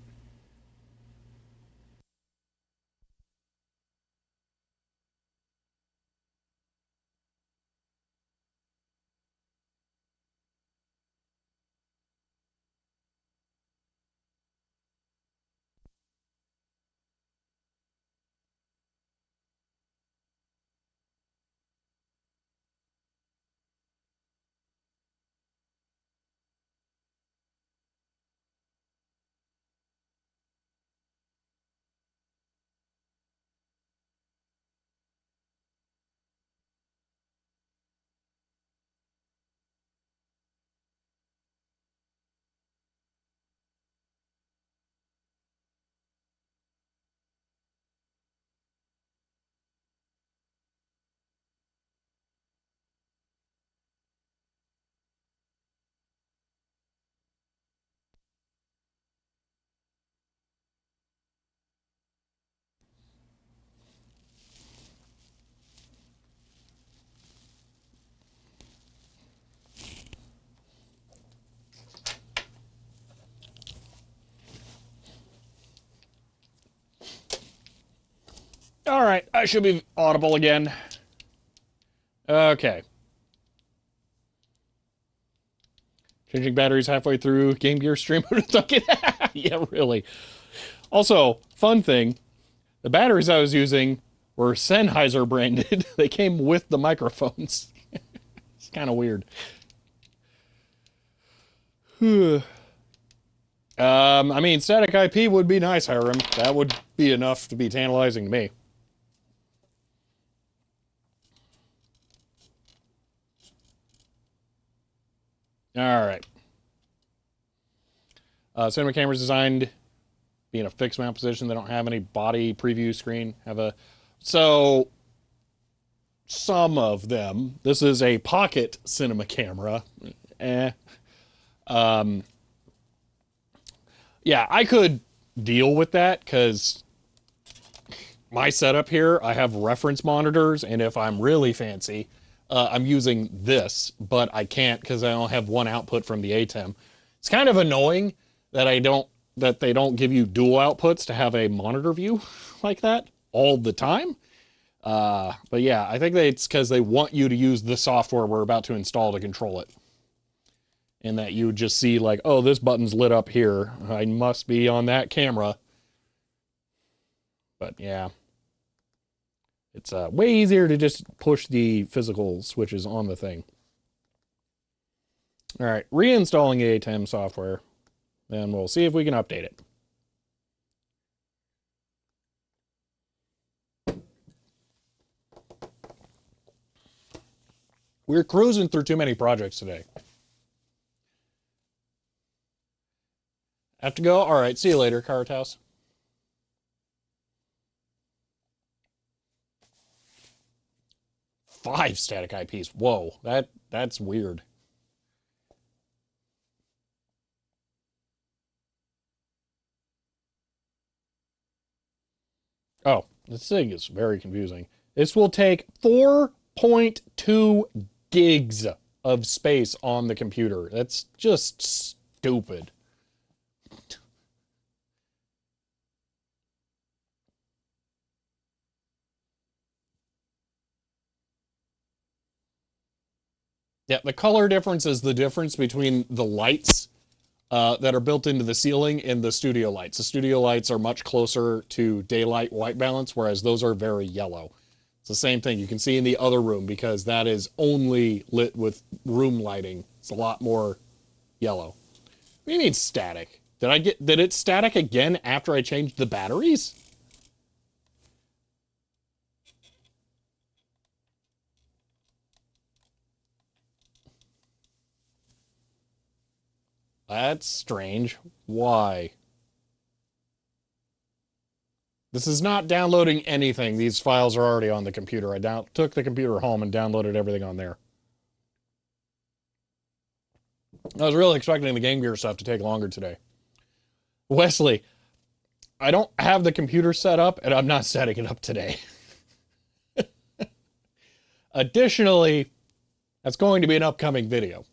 All right, I should be audible again. Okay. Changing batteries halfway through Game Gear stream. Yeah, really. Also, fun thing, the batteries I was using were Sennheiser branded. They came with the microphones. It's kind of weird. I mean, static IP would be nice, Hiram. That would be enough to be tantalizing to me. All right. Cinema cameras designed being a fixed mount position. They don't have any body preview screen. So some of them. This is a pocket cinema camera. Yeah, I could deal with that because my setup here, I have reference monitors, and if I'm really fancy, I'm using this, but I can't because I don't have one output from the ATEM. It's kind of annoying that they don't give you dual outputs to have a monitor view like that all the time. But yeah, I think it's because they want you to use the software we're about to install to control it. And that you just see like, oh, this button's lit up here. I must be on that camera. But yeah. It's way easier to just push the physical switches on the thing. All right, reinstalling the ATEM software. Then we'll see if we can update it. We're cruising through too many projects today. Have to go? All right, see you later, Cart House. Five static IPs. Whoa, that's weird. Oh, this thing is very confusing. This will take 4.2 gigs of space on the computer. That's just stupid. Yeah, the color difference is the difference between the lights that are built into the ceiling and the studio lights. The studio lights are much closer to daylight white balance, whereas those are very yellow. It's the same thing you can see in the other room because that is only lit with room lighting. It's a lot more yellow. What do you mean static? Did it static again after I changed the batteries? That's strange. Why? This is not downloading anything. These files are already on the computer. I took the computer home and downloaded everything on there. I was really expecting the Game Gear stuff to take longer today. Wesley, I don't have the computer set up, and I'm not setting it up today. Additionally, that's going to be an upcoming video.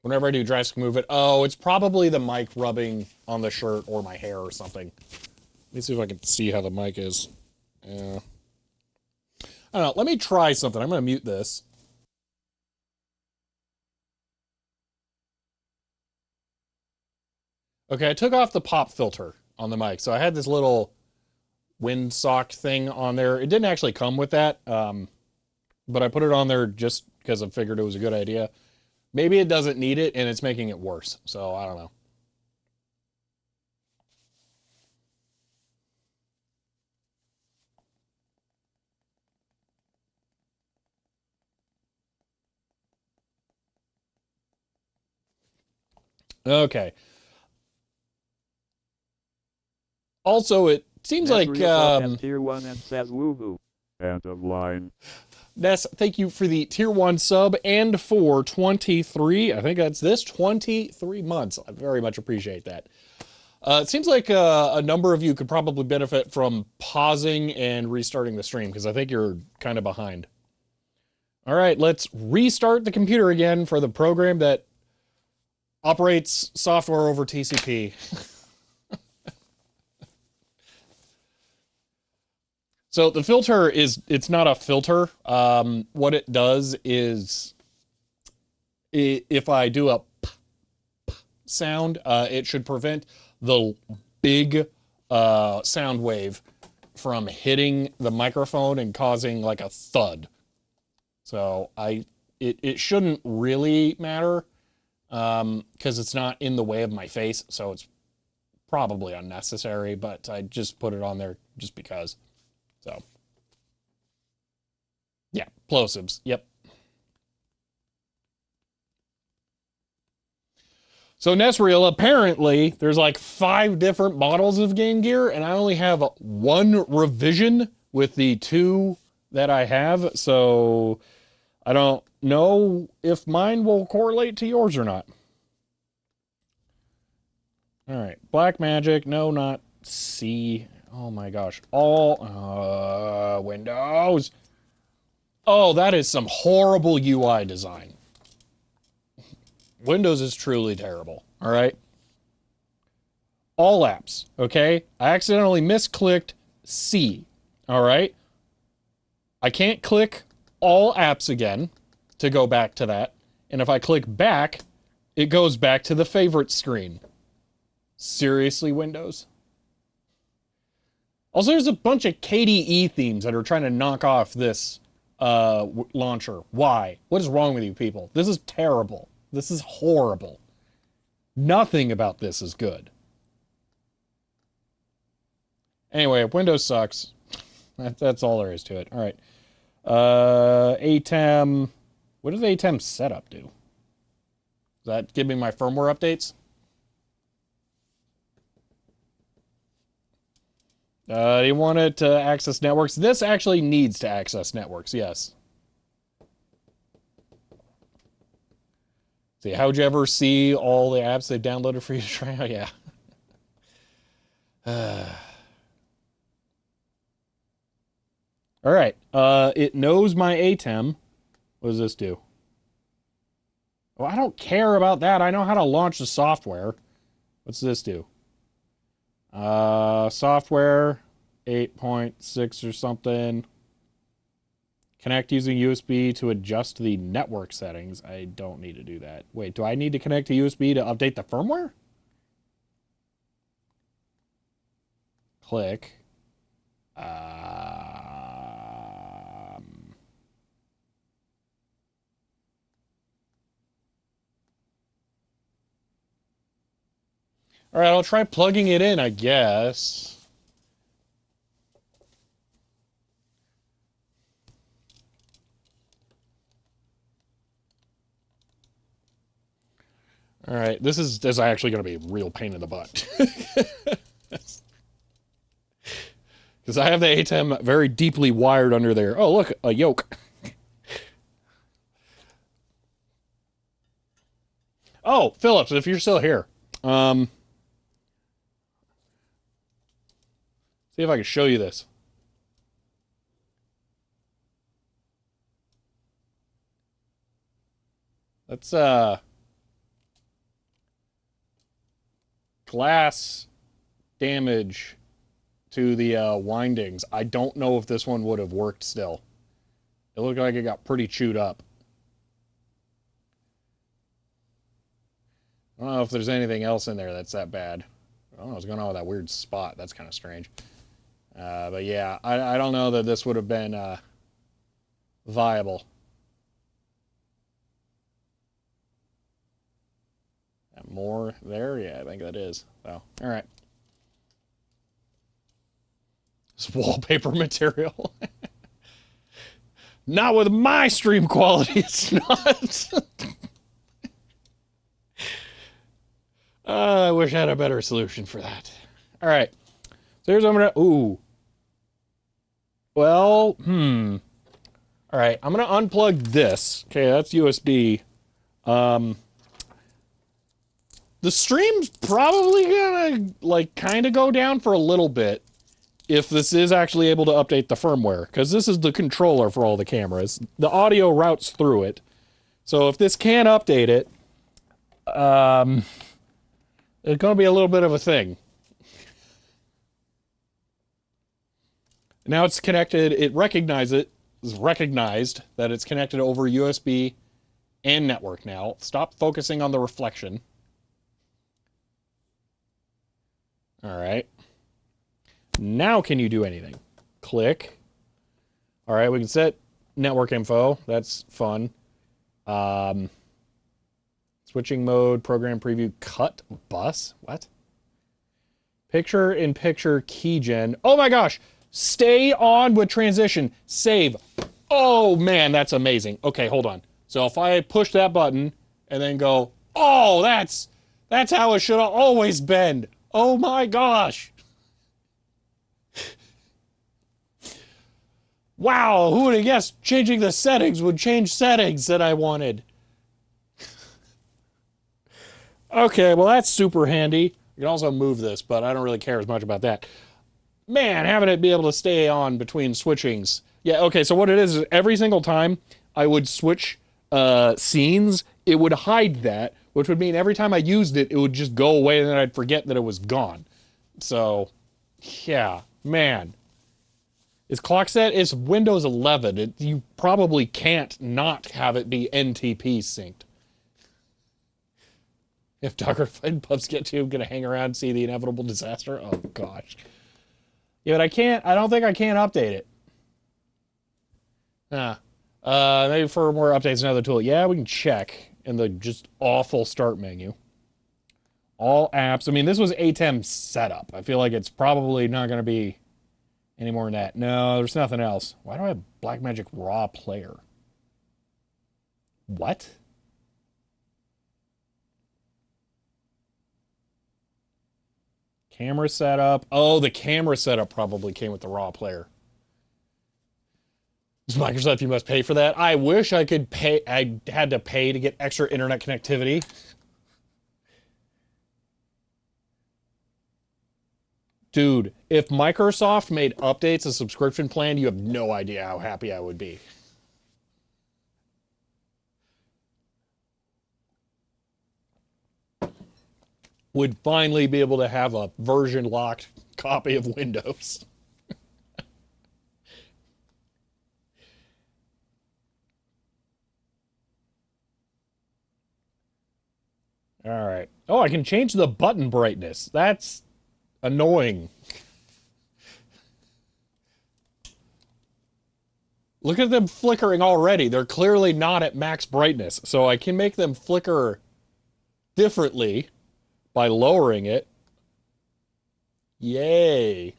Whenever I do drastic move it, oh, it's probably the mic rubbing on the shirt or my hair or something. Let me see if I can see how the mic is. Yeah. I don't know. Let me try something. I'm going to mute this. Okay, I took off the pop filter on the mic. So I had this little windsock thing on there. It didn't actually come with that, but I put it on there just because I figured it was a good idea. Maybe it doesn't need it and it's making it worse. So I don't know. Okay. Also, it seems like tier 1 and says woo-hoo. End of line. Ness, thank you for the tier 1 sub and for 23. I think that's this 23 months. I very much appreciate that. It seems like a number of you could probably benefit from pausing and restarting the stream because I think you're kind of behind. All right, let's restart the computer again for the program that operates software over TCP. So the filter it's not a filter. What it does is if I do a p sound, it should prevent the big sound wave from hitting the microphone and causing like a thud. So it shouldn't really matter because it's not in the way of my face. So it's probably unnecessary, but I just put it on there just because. So, yeah, plosives. Yep. So, Nesreal, apparently, there's like 5 different models of Game Gear, and I only have 1 revision with the 2 that I have. So, I don't know if mine will correlate to yours or not. All right. Black Magic. No, not C. Oh my gosh. All Windows. Oh, that is some horrible UI design. Windows is truly terrible. All right. All apps. Okay. I accidentally misclicked C. All right. I can't click all apps again to go back to that. And if I click back, it goes back to the favorite screen. Seriously, Windows? Also, there's a bunch of KDE themes that are trying to knock off this launcher. Why? What is wrong with you people? This is terrible. This is horrible. Nothing about this is good. Anyway, Windows sucks. That's all there is to it. All right. ATEM. What does ATEM setup do? Does that give me my firmware updates? You want it to access networks. This actually needs to access networks, yes. See, how'd you ever see all the apps they've downloaded for you to try out? Yeah. All right. It knows my ATEM. What does this do? Oh, I don't care about that. I know how to launch the software. What's this do? Software 8.6 or something. Connect using USB to adjust the network settings. I don't need to do that. Wait, do I need to connect to USB to update the firmware? Click. All right, I'll try plugging it in, I guess. All right, this is actually going to be a real pain in the butt. Because I have the ATEM very deeply wired under there. Oh, look, a yoke. Oh, Phillips, if you're still here. See if I can show you this. That's, glass damage to the windings. I don't know if this one would have worked still. It looked like it got pretty chewed up. I don't know if there's anything else in there that's that bad. I don't know what's going on with that weird spot. That's kind of strange. But yeah, I don't know that this would have been viable. More there? Yeah, I think that is. So, all right. It's wallpaper material. Not with my stream quality, it's not. I wish I had a better solution for that. All right. So here's what I'm gonna. Ooh. Well, All right, I'm gonna unplug this. Okay, that's USB. The stream's probably gonna like kind of go down for a little bit if this is actually able to update the firmware, because this is the controller for all the cameras. The audio routes through it. So if this can update it, it's gonna be a little bit of a thing. Now it's connected, it recognized that it's connected over USB and network now. Stop focusing on the reflection. All right. Now can you do anything? Click. All right, we can set network info. That's fun. Switching mode, program preview, cut bus. What? Picture-in-picture keygen. Oh my gosh! Stay on with transition. Save. Oh man, that's amazing. Okay, hold on. So if I push that button and then go, oh, that's how it should have always been. Oh my gosh. Wow, who would have guessed changing the settings would change settings that I wanted? Okay, well that's super handy. You can also move this, but I don't really care as much about that. Man, having it be able to stay on between switchings. Yeah, okay, so what it is every single time I would switch scenes, it would hide that, which would mean every time I used it, it would just go away and then I'd forget that it was gone. So, yeah, man. Is clock set? It's Windows 11. You probably can't not have it be NTP synced. If Dr. and Pups get to, I'm going to hang around and see the inevitable disaster. Oh, gosh. Yeah, but I don't think I can update it. Maybe for more updates, another tool. Yeah, we can check in the just awful start menu. All apps. I mean, this was ATEM setup. I feel like it's probably not going to be any more than that. No, there's nothing else. Why do I have Blackmagic Raw Player? What? Camera setup. Oh, the camera setup probably came with the Raw Player. Microsoft, you must pay for that. I wish I could pay. I had to pay to get extra internet connectivity. Dude, if Microsoft made updates a subscription plan, you have no idea how happy I would be. Would finally be able to have a version locked copy of Windows. All right. Oh, I can change the button brightness. That's annoying. Look at them flickering already. They're clearly not at max brightness. So I can make them flicker differently by lowering it. Yay.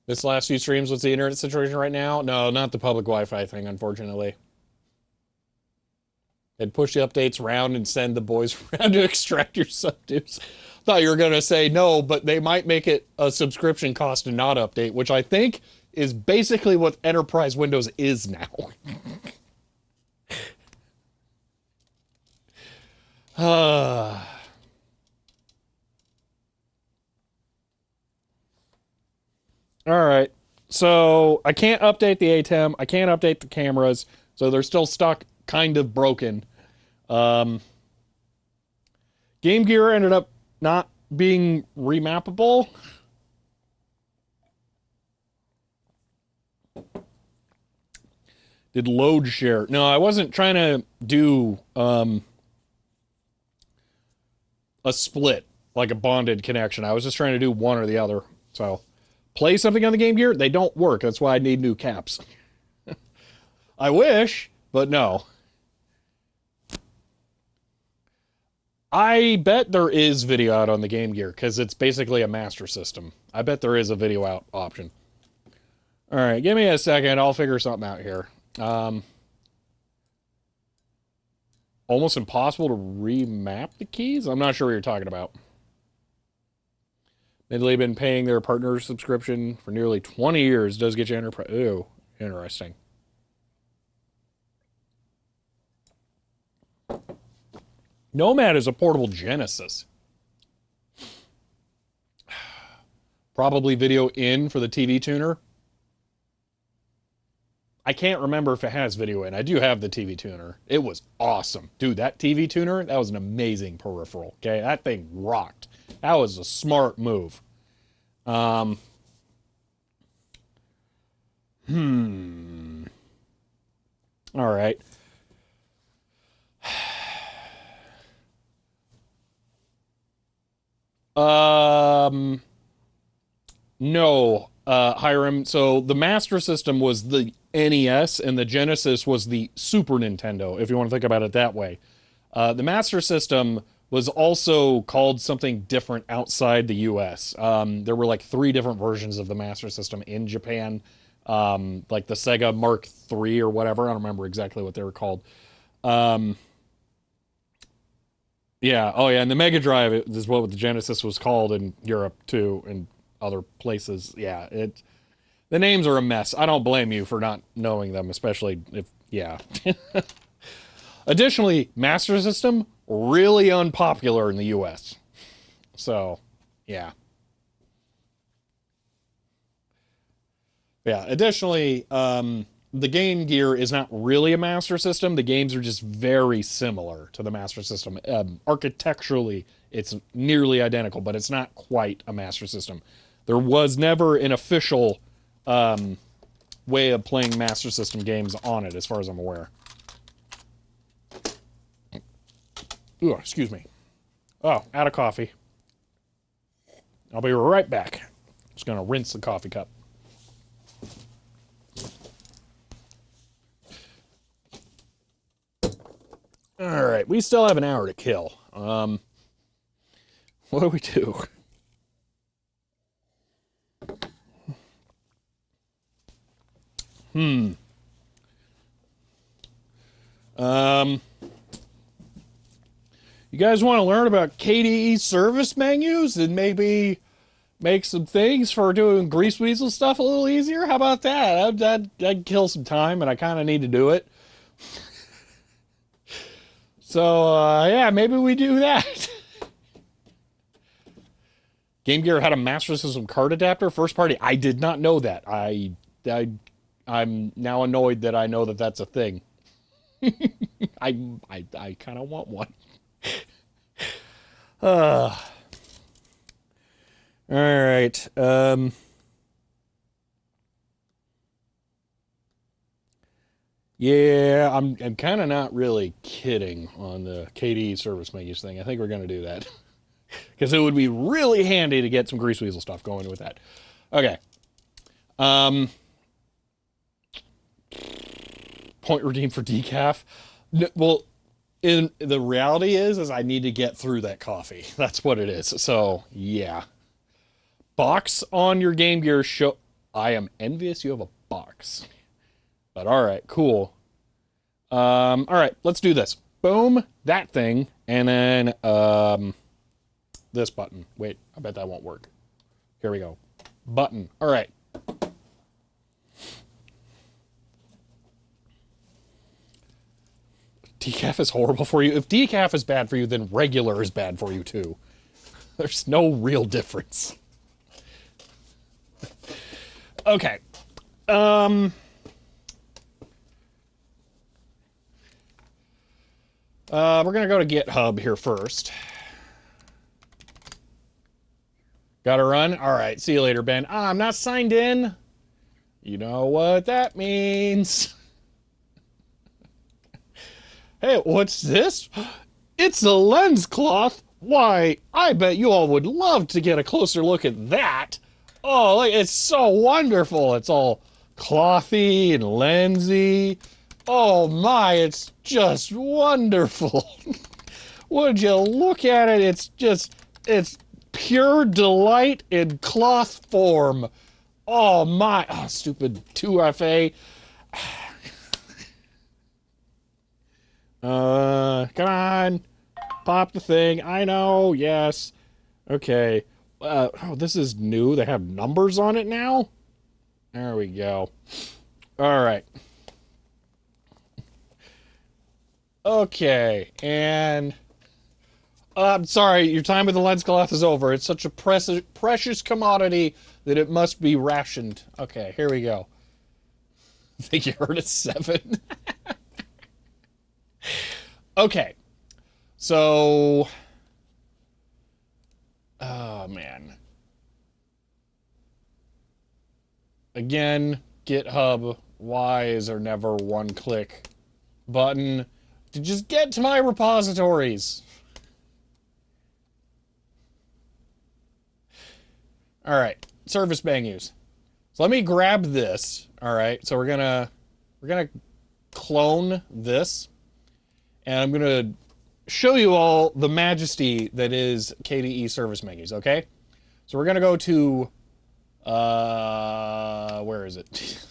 This last few streams, what's the internet situation right now? No, not the public Wi-Fi thing, unfortunately. They'd push the updates around and send the boys around to extract your subdues. Thought you were going to say no, but they might make it a subscription cost and not update, which I think is basically what Enterprise Windows is now. All right. So I can't update the ATEM. I can't update the cameras. So they're still stuck, kind of broken. Game Gear ended up not being remappable. Did load share. No, I wasn't trying to do a split, like a bonded connection. I was just trying to do one or the other. So play something on the Game Gear, they don't work. That's why I need new caps. I wish, but no. I bet there is video out on the Game Gear because it's basically a Master System. I bet there is a video out option. All right, give me a second. I'll figure something out here. Almost impossible to remap the keys? I'm not sure what you're talking about. Admittedly, been paying their partner subscription for nearly 20 years. Does get you enterprise. Ooh, interesting. Nomad is a portable Genesis. Probably video in for the TV tuner. I can't remember if it has video in. I do have the TV tuner. It was awesome. Dude, that TV tuner, that was an amazing peripheral. Okay, that thing rocked. That was a smart move. All right. No, Hiram. So the Master System was the NES and the Genesis was the Super Nintendo, if you want to think about it that way. The Master System was also called something different outside the US. There were like 3 different versions of the Master System in Japan, like the Sega Mark III or whatever. I don't remember exactly what they were called. Yeah, oh yeah, and the Mega Drive is what the Genesis was called in Europe too, and other places. Yeah, the names are a mess. I don't blame you for not knowing them, especially if, yeah. Additionally, Master System, really unpopular in the US. So, yeah. Yeah, additionally, the Game Gear is not really a Master System. The games are just very similar to the Master System. Architecturally, it's nearly identical, but it's not quite a Master System. There was never an official way of playing Master System games on it, as far as I'm aware. Ooh, excuse me. Oh, out of coffee. I'll be right back. Just gonna rinse the coffee cup. All right, we still have an hour to kill. What do we do? You guys want to learn about KDE service menus and maybe make some things for doing Grease Weasel stuff a little easier? How about that? That'd kill some time, and I kind of need to do it. So, yeah, maybe we do that. Game Gear had a Master System card adapter, first party. I did not know that. I'm now annoyed that I know that that's a thing. I kind of want one. All right. Yeah, I'm kind of not really kidding on the KDE service menus thing. I think we're going to do that. Because it would be really handy to get some Grease Weasel stuff going with that. Okay. Point redeemed for decaf. Well, the reality is I need to get through that coffee. That's what it is. So, yeah. Box on your Game Gear show... I am envious you have a box. But all right, cool. All right, let's do this. Boom, that thing, and then this button. Wait, I bet that won't work. Here we go. Button. All right. Decaf is horrible for you. If decaf is bad for you, then regular is bad for you too. There's no real difference. Okay. We're gonna go to GitHub here first. Gotta run? Alright, see you later, Ben. Ah, I'm not signed in. You know what that means. Hey, what's this? It's a lens cloth. Why, I bet you all would love to get a closer look at that. Oh, look, it's so wonderful. It's all clothy and lensy. Oh my, it's just wonderful. Would you look at it? It's pure delight in cloth form. Oh my, oh, stupid 2FA. Come on. Pop the thing. I know, yes. Okay. Oh, this is new. They have numbers on it now? There we go. All right. Okay, and I'm sorry, your time with the lens cloth is over. It's such a precious commodity that it must be rationed. Okay, here we go. I think you heard it 7. Okay, so, oh man. Again, GitHub, why is there never one click button to just get to my repositories? All right, service menus. So let me grab this. All right, so we're gonna clone this, and I'm gonna show you all the majesty that is KDE service menus. Okay, so we're gonna go to where is it?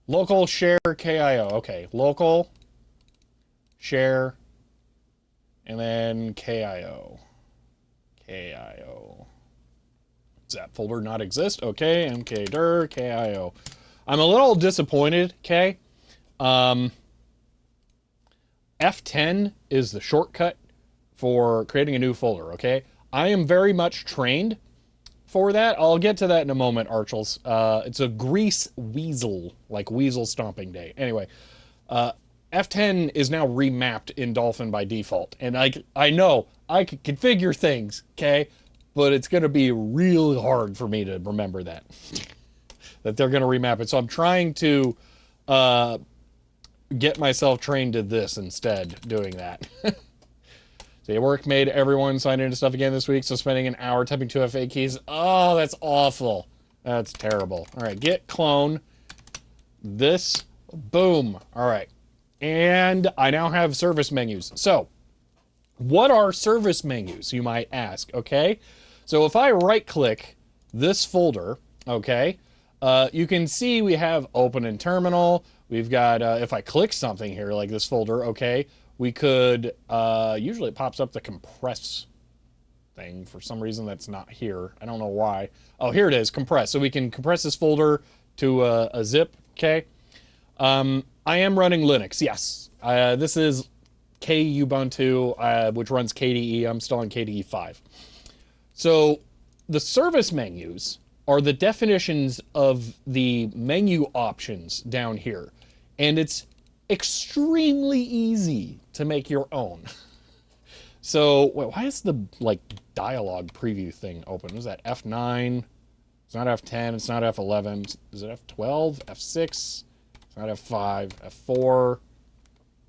Local share KIO. Okay, local share, and then KIO. KIO. Does that folder not exist? Okay, mkdir, KIO. I'm a little disappointed, okay? F10 is the shortcut for creating a new folder, okay? I am very much trained for that. I'll get to that in a moment, Archels. It's a grease weasel, like weasel stomping day. Anyway, F10 is now remapped in Dolphin by default. And I know I can configure things, okay? But it's going to be real hard for me to remember that. That they're going to remap it. So I'm trying to get myself trained to this instead, doing that. So your work made everyone sign into stuff again this week, so spending an hour typing 2FA keys. Oh, that's awful. That's terrible. All right, git clone this. Boom. All right. And I now have service menus. So what are service menus, you might ask, okay? So if I right-click this folder, okay, you can see we have open in terminal. We've got, if I click something here, like this folder, okay, we could, usually it pops up the compress thing. For some reason that's not here. I don't know why. Oh, here it is, compress. So we can compress this folder to a zip, okay? I am running Linux, yes. This is Kubuntu, which runs KDE. I'm still on KDE 5. So the service menus are the definitions of the menu options down here. And it's extremely easy to make your own. So why is the like dialogue preview thing open? Is that F9? It's not F10, it's not F11. Is it F12? F6? It's not F5, F4.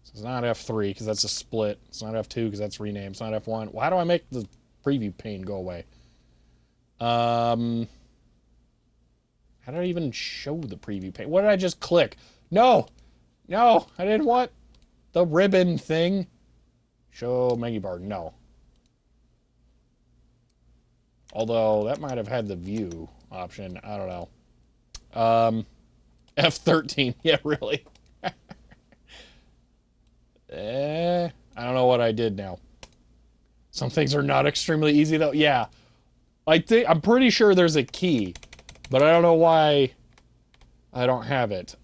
It's not F3 because that's a split. It's not F2 because that's rename. It's not F1. Well, how do I make the preview pane go away? How did I even show the preview pane? What did I just click? No, I didn't want the ribbon thing. Show menu bar. No. Although that might have had the view option. I don't know. F13. Yeah, really. I don't know what I did now. Some things are not extremely easy though. Yeah. I'm pretty sure there's a key, but I don't know why I don't have it.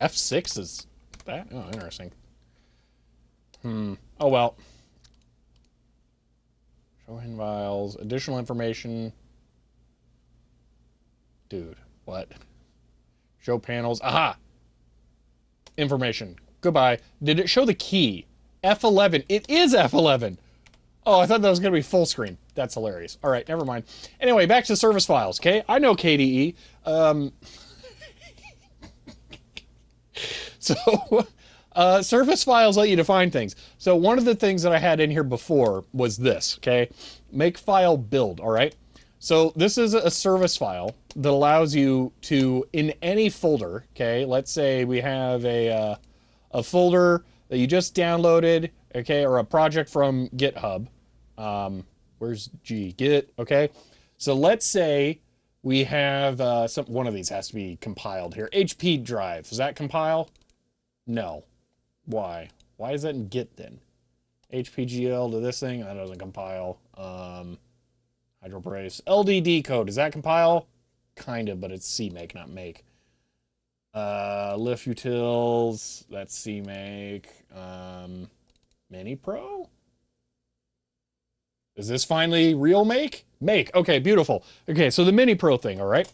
F6 is that? Oh, interesting. Oh well. Show hidden files, additional information. Dude, what? Show panels. Aha! Information. Goodbye. Did it show the key? F11. It is F11. Oh, I thought that was going to be full screen. That's hilarious. All right, never mind. Anyway, back to service files, okay? I know KDE. So, service files let you define things. So one of the things that I had in here before was this, okay? Make file build, all right? So this is a service file that allows you to, in any folder, okay? Let's say we have a folder that you just downloaded, okay? Or a project from GitHub. Where's Git, okay? So let's say we have, one of these has to be compiled here. HP drive, does that compile? No. Why? Why is that in Git then? HPGL to this thing, that doesn't compile. Hydrobrace. LDD code, does that compile? Kind of, but it's CMake, not make. Lif utils, that's CMake. Mini Pro? Is this finally real make? Make, okay, beautiful. Okay, so the Mini Pro thing, all right?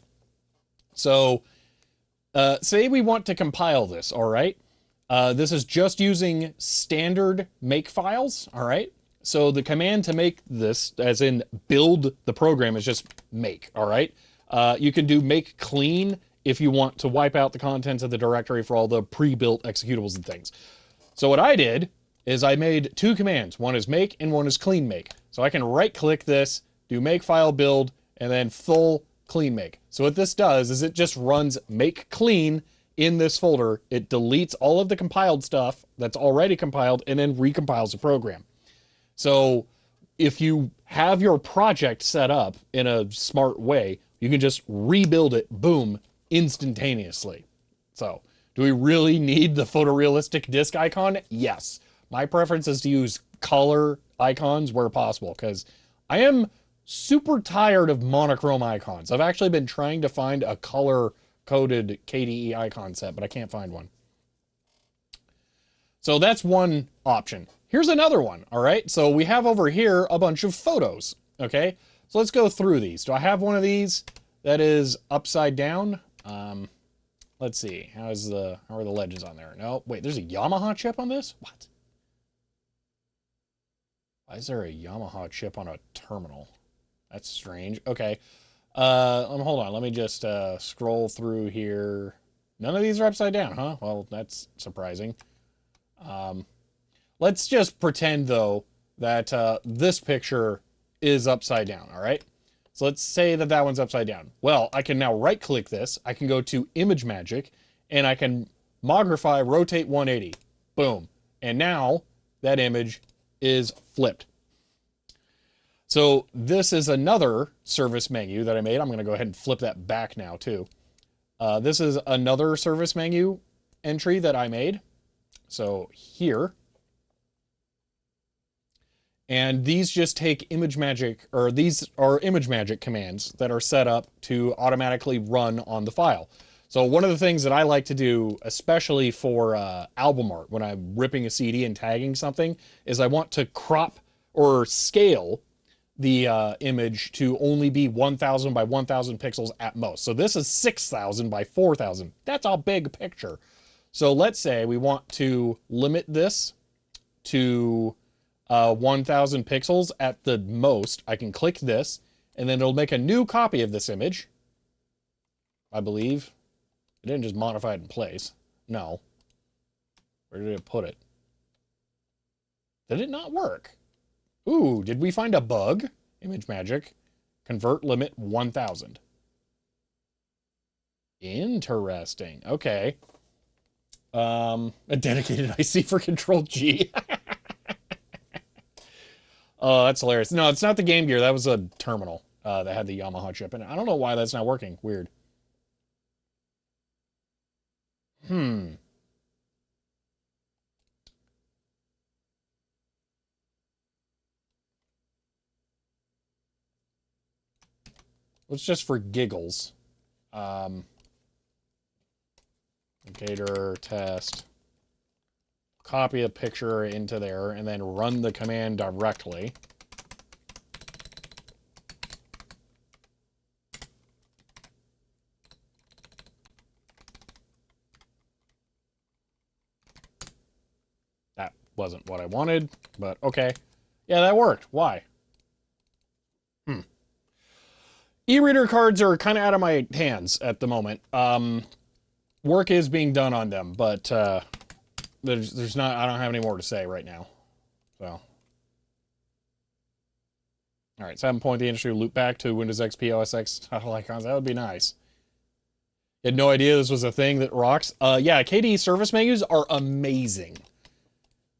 So, say we want to compile this, all right? This is just using standard make files, all right? So the command to make this, as in build the program, is just make, all right? You can do make clean if you want to wipe out the contents of the directory for all the pre-built executables and things. So what I did is I made two commands. One is make and one is clean make. So I can right-click this, do make file build, and then full clean make. So what this does is it just runs make clean in this folder. It deletes all of the compiled stuff that's already compiled and then recompiles the program. So if you have your project set up in a smart way, you can just rebuild it, boom, instantaneously. So do we really need the photorealistic disk icon? Yes. My preference is to use color icons where possible because I am super tired of monochrome icons. I've actually been trying to find a color-coded KDE icon set, but I can't find one. So that's one option. Here's another one, all right? So we have over here a bunch of photos, okay? So let's go through these. Do I have one of these that is upside down? Let's see. How are the legends on there? No, wait, there's a Yamaha chip on this? What? Why is there a Yamaha chip on a terminal? That's strange. Okay. Hold on. Let me just scroll through here. None of these are upside down, huh? Well, that's surprising. Let's just pretend, though, that this picture is upside down, all right? So let's say that that one's upside down. Well, I can now right-click this. I can go to Image Magic, and I can Mogrify Rotate 180. Boom. And now that image is flipped. So this is another service menu that I made. I'm going to go ahead and flip that back now, too. This is another service menu entry that I made. So here. And these just take Image Magic, or these are Image Magic commands that are set up to automatically run on the file. So one of the things that I like to do, especially for album art, when I'm ripping a CD and tagging something, is I want to crop or scale the image to only be 1,000 by 1,000 pixels at most. So this is 6,000 by 4,000. That's a big picture. So let's say we want to limit this to 1,000 pixels at the most. I can click this, and then it'll make a new copy of this image. I believe. It didn't just modify it in place. No. Where did it put it? Did it not work? Ooh, did we find a bug? Image Magic. Convert limit 1,000. Interesting. Okay. A dedicated IC for Control G. Oh, that's hilarious. No, it's not the Game Gear. That was a terminal that had the Yamaha chip in it. I don't know why that's not working. Weird. Hmm. Let's just for giggles. Gator test. Copy a picture into there and then run the command directly. That wasn't what I wanted, but okay. Yeah, that worked. Why? E-reader cards are kind of out of my hands at the moment. Work is being done on them, but there's not. I don't have any more to say right now. So, all right, 7 point the industry loop back to Windows XP OS X title icons. That would be nice. Had no idea this was a thing that rocks. Yeah, KDE service menus are amazing,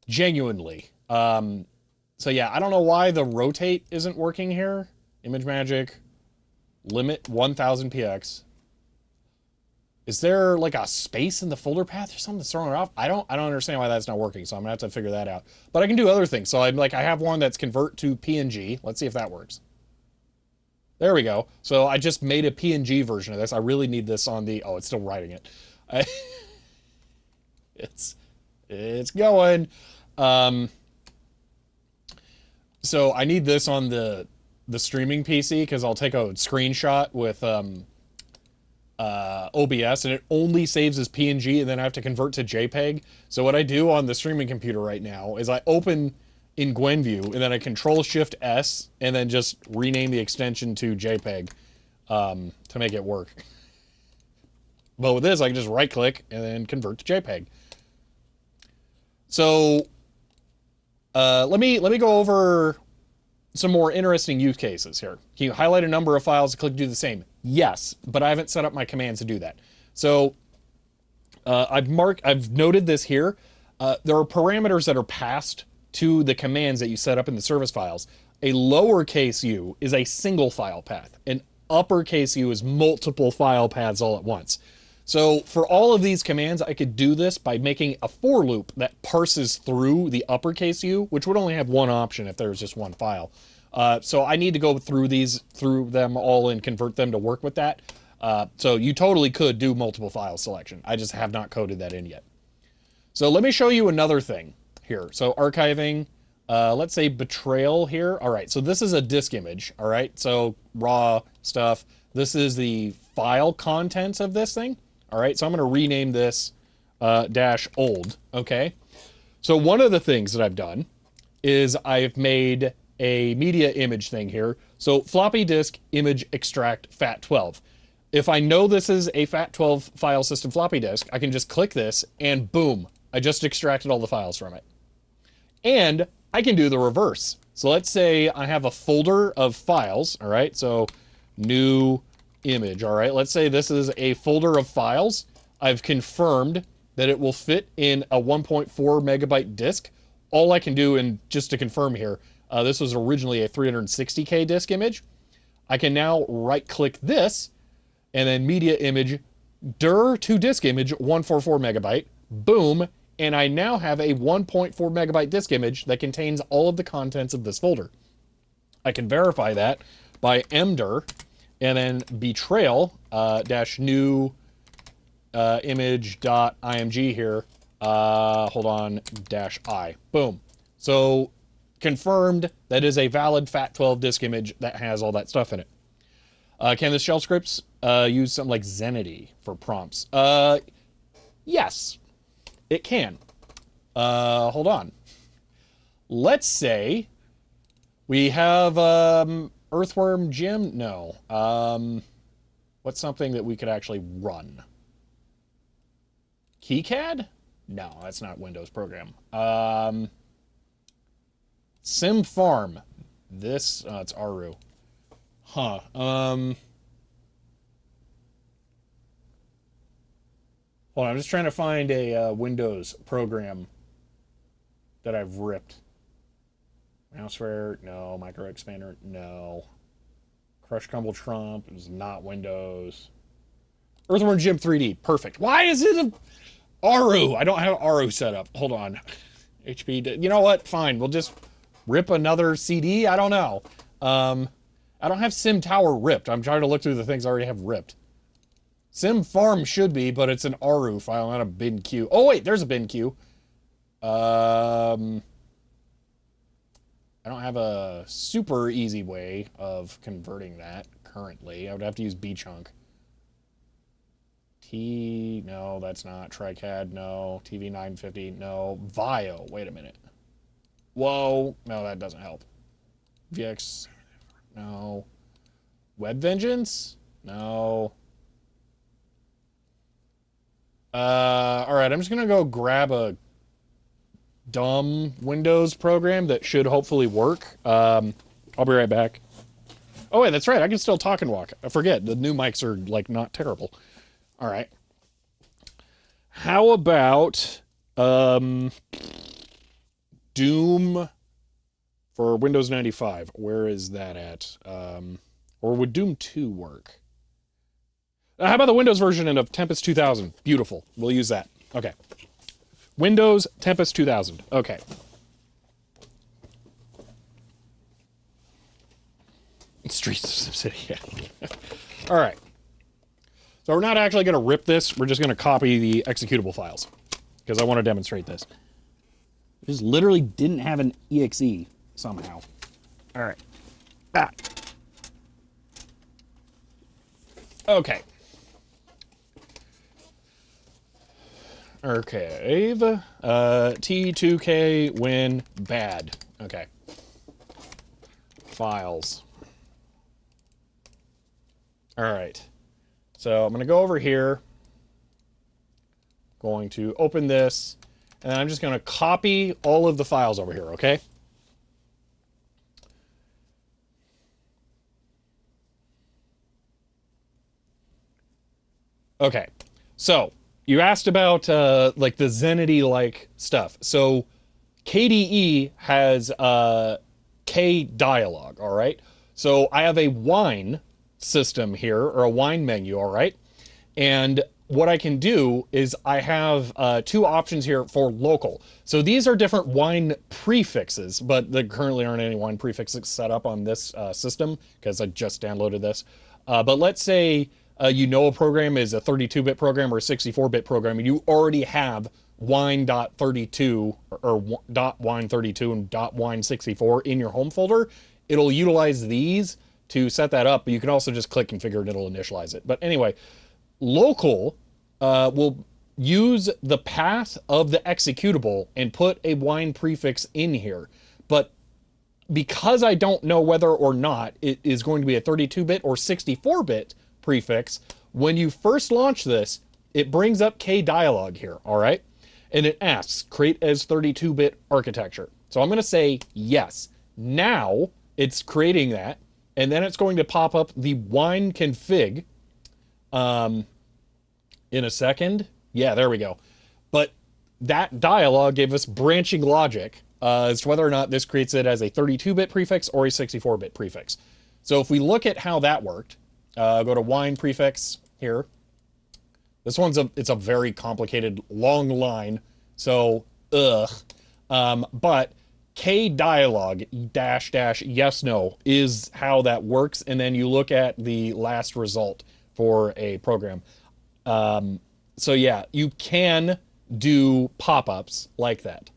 genuinely. So yeah, I don't know why the rotate isn't working here. Image Magic. Limit 1000 px. Is there like a space in the folder path or something that's throwing it off? I don't understand why that's not working, so I'm gonna have to figure that out. But I can do other things. So I have one that's convert to PNG. Let's see if that works. There we go. So I just made a PNG version of this. I really need this on the. Oh, it's still writing it. It's going. So I need this on the streaming PC because I'll take a screenshot with OBS and it only saves as PNG and then I have to convert to JPEG. So what I do on the streaming computer right now is I open in GwenView and then I Control-Shift-S and then just rename the extension to JPEG to make it work. But with this, I can just right-click and then convert to JPEG. So let me go over some more interesting use cases here. Can you highlight a number of files and click do the same? Yes, but I haven't set up my commands to do that. So I've noted this here. There are parameters that are passed to the commands that you set up in the service files. A lowercase u is a single file path. An uppercase u is multiple file paths all at once. So for all of these commands, I could do this by making a for loop that parses through the uppercase u, which would only have one option if there was just one file. So I need to go through them all and convert them to work with that. So you totally could do multiple file selection. I just have not coded that in yet. So let me show you another thing here. So archiving, let's say betrayal here. All right, so this is a disk image. All right, so raw stuff. This is the file contents of this thing. All right, so I'm going to rename this -old, okay? So one of the things that I've done is I've made a media image thing here. So floppy disk image extract FAT12. If I know this is a FAT12 file system floppy disk, I can just click this and boom, I just extracted all the files from it. And I can do the reverse. So let's say I have a folder of files, all right? So new image, all right? Let's say this is a folder of files. I've confirmed that it will fit in a 1.4 megabyte disk. All I can do, and just to confirm here, this was originally a 360K disk image. I can now right-click this, and then media image, dir to disk image, 144 megabyte, boom, and I now have a 1.4 megabyte disk image that contains all of the contents of this folder. I can verify that by mdir, and then betrayal dash new image.img here, hold on, dash I. Boom. So confirmed that is a valid FAT12 disk image that has all that stuff in it. Can the shell scripts use something like Zenity for prompts? Yes, it can. Hold on. Let's say we have Earthworm Jim? No. What's something that we could actually run? KiCad? No, that's not Windows program. Sim Farm. This, it's Aru. Huh. Hold on, I'm just trying to find a Windows program that I've ripped. Mouseware, no. Micro Expander, no. Crush Crumble Trump is not Windows. Earthworm Jim 3D, perfect. Why is it a Aru? I don't have Aru set up. Hold on. HP, you know what? Fine, we'll just rip another CD. I don't know. I don't have Sim Tower ripped. I'm trying to look through the things I already have ripped. Sim Farm should be, but it's an Aru file, not a bin-q. Oh, wait, there's a bin-q. I don't have a super easy way of converting that currently. I would have to use bchunk. No, that's not. TriCAD, no. TV 950, no. Vio, wait a minute. Whoa, no, that doesn't help. VX, no. Web Vengeance? No. Alright, I'm just gonna go grab a dumb Windows program that should hopefully work. I'll be right back. Oh wait, that's right, I can still talk and walk. I forget, the new mics are, like, not terrible. Alright. How about, Doom for Windows 95? Where is that at? Or would Doom 2 work? How about the Windows version of Tempest 2000? Beautiful. We'll use that. Okay. Windows Tempest 2000. Okay. Streets of SimCity. Yeah. All right. So we're not actually going to rip this. We're just going to copy the executable files because I want to demonstrate this. Just literally didn't have an exe somehow. All right. Ah. Okay. Archive. T2K win bad. Okay. Files. All right. So I'm going to go over here. Going to open this. And I'm just going to copy all of the files over here, okay? Okay. So, you asked about, like, the Zenity-like stuff. So, KDE has K dialog, all right? So, I have a wine system here, or a wine menu, all right? And what I can do is I have two options here for local. So these are different wine prefixes, but there currently aren't any wine prefixes set up on this system because I just downloaded this. But let's say you know a program is a 32-bit program or a 64-bit program, and you already have wine.32 or .wine32 and .wine64 in your home folder. It'll utilize these to set that up, but you can also just click configure and it'll initialize it. But anyway, local will use the path of the executable and put a wine prefix in here. But because I don't know whether or not it is going to be a 32-bit or 64-bit prefix, when you first launch this, it brings up KDialog here, all right? And it asks, create as 32-bit architecture. So I'm going to say yes. Now it's creating that, and then it's going to pop up the wine config in a second. Yeah, there we go. But that dialog gave us branching logic as to whether or not this creates it as a 32-bit prefix or a 64-bit prefix. So if we look at how that worked, go to wine prefix here. This one's it's a very complicated long line, so but KDialog -- yes no is how that works, and then you look at the last result for a program. So yeah, you can do pop-ups like that.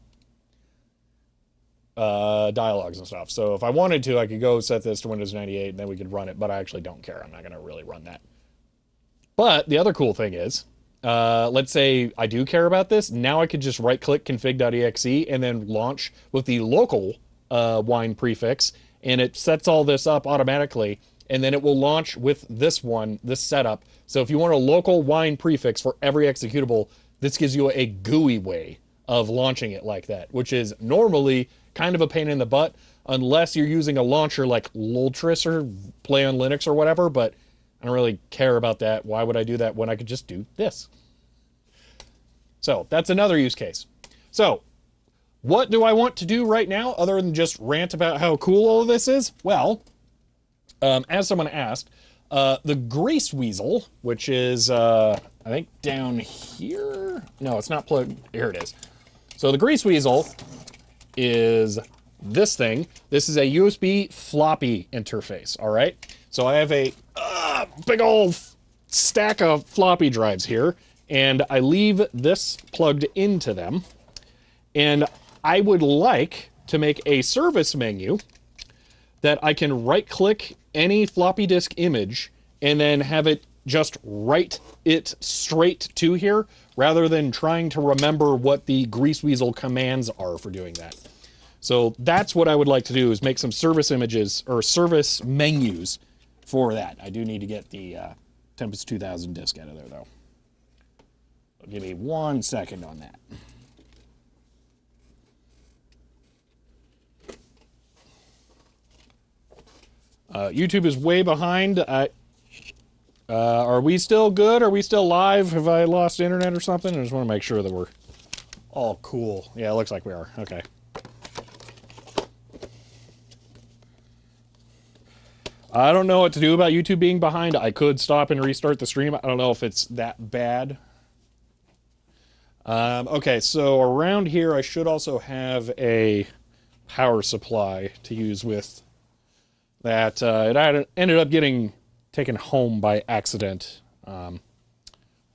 Dialogues and stuff. So if I wanted to, I could go set this to Windows 98 and then we could run it, but I actually don't care. I'm not going to really run that. But the other cool thing is, let's say I do care about this. Now I could just right-click config.exe and then launch with the local wine prefix, and it sets all this up automatically, and then it will launch with this one, this setup. So if you want a local wine prefix for every executable, this gives you a GUI way of launching it like that, which is normally kind of a pain in the butt unless you're using a launcher like Lultris or Play on Linux or whatever, but I don't really care about that. Why would I do that when I could just do this? So that's another use case. So What do I want to do right now other than just rant about how cool all of this is? Well, as someone asked, the grease weasel, which is, I think down here. No, it's not plugged. Here it is. So the grease weasel is this thing. This is a USB floppy interface, all right? So I have a big old stack of floppy drives here, and I leave this plugged into them. And I would like to make a service menu that I can right-click any floppy disk image and then have it just write it straight to here, rather than trying to remember what the grease weasel commands are for doing that. So that's what I would like to do, is make some service images or service menus for that. I do need to get the Tempest 2000 disk out of there, though. So give me 1 second on that. YouTube is way behind. Are we still good? Are we still live? Have I lost internet or something? I just want to make sure that we're all cool. Yeah, it looks like we are. Okay. I don't know what to do about YouTube being behind. I could stop and restart the stream. I don't know if it's that bad. Okay, so around here I should also have a power supply to use with that. It ended up getting taken home by accident.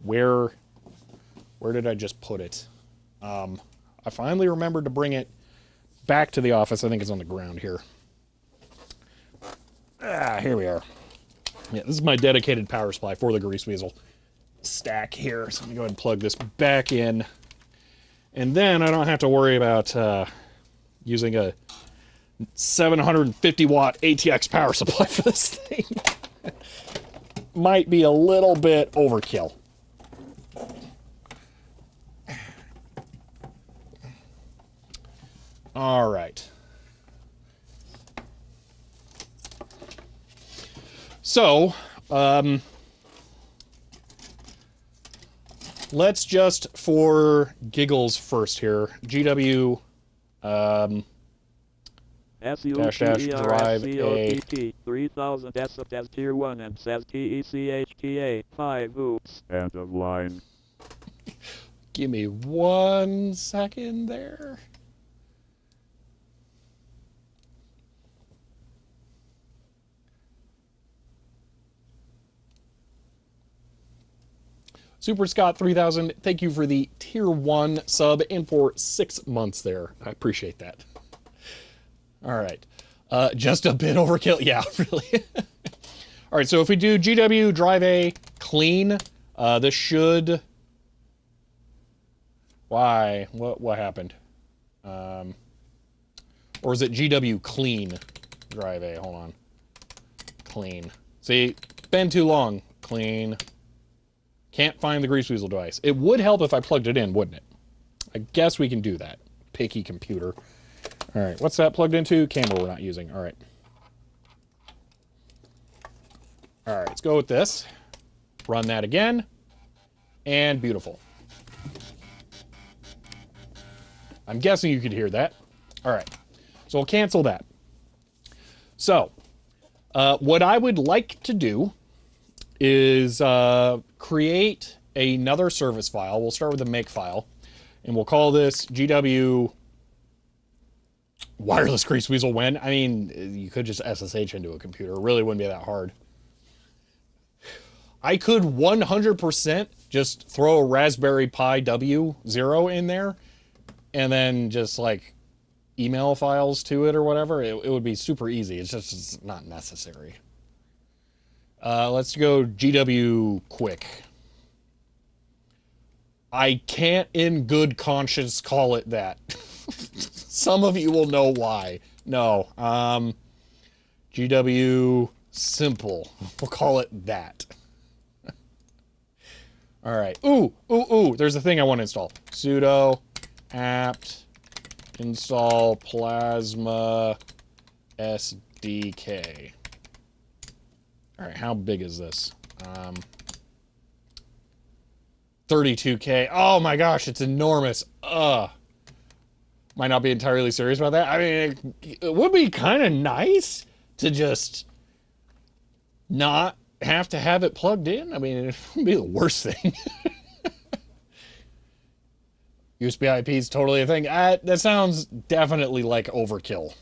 Where did I just put it? I finally remembered to bring it back to the office. I think it's on the ground here. Here we are. Yeah, this is my dedicated power supply for the grease weasel stack here. So let me go ahead and plug this back in. And then I don't have to worry about using a 750 watt ATX power supply for this thing. Might be a little bit overkill. All right. So, let's just, for giggles first here, GW, drive a 3000 as tier 1 and says TECHTA 5 oops. End of line. Give me 1 second there. Super Scott 3000, thank you for the tier 1 sub and for 6 months there. I appreciate that. All right. Just a bit overkill. Yeah, really. All right, so if we do GW drive A clean, this should... Why? What happened? Or is it GW clean drive A? Hold on. Clean. See, been too long. Clean. Can't find the grease weasel device. It would help if I plugged it in, wouldn't it? I guess we can do that. Picky computer. All right, what's that plugged into? Camera we're not using. All right. All right, let's go with this. Run that again. And beautiful. I'm guessing you could hear that. All right, so we'll cancel that. So, what I would like to do is create another service file. We'll start with a make file, and we'll call this GW wireless grease weasel when. I mean, you could just SSH into a computer. It really wouldn't be that hard. I could 100% just throw a Raspberry Pi W0 in there and then just like email files to it or whatever. It would be super easy. It's not necessary. Let's go GW quick. I can't in good conscience call it that. Some of you will know why. No. GW simple. We'll call it that. All right. Ooh. There's a thing I want to install. Sudo apt install plasma SDK. All right, how big is this? 32K. Oh my gosh, it's enormous. might not be entirely serious about that. I mean, it would be kind of nice to just not have to have it plugged in. I mean, it would be the worst thing. USB IP is totally a thing. That sounds definitely like overkill.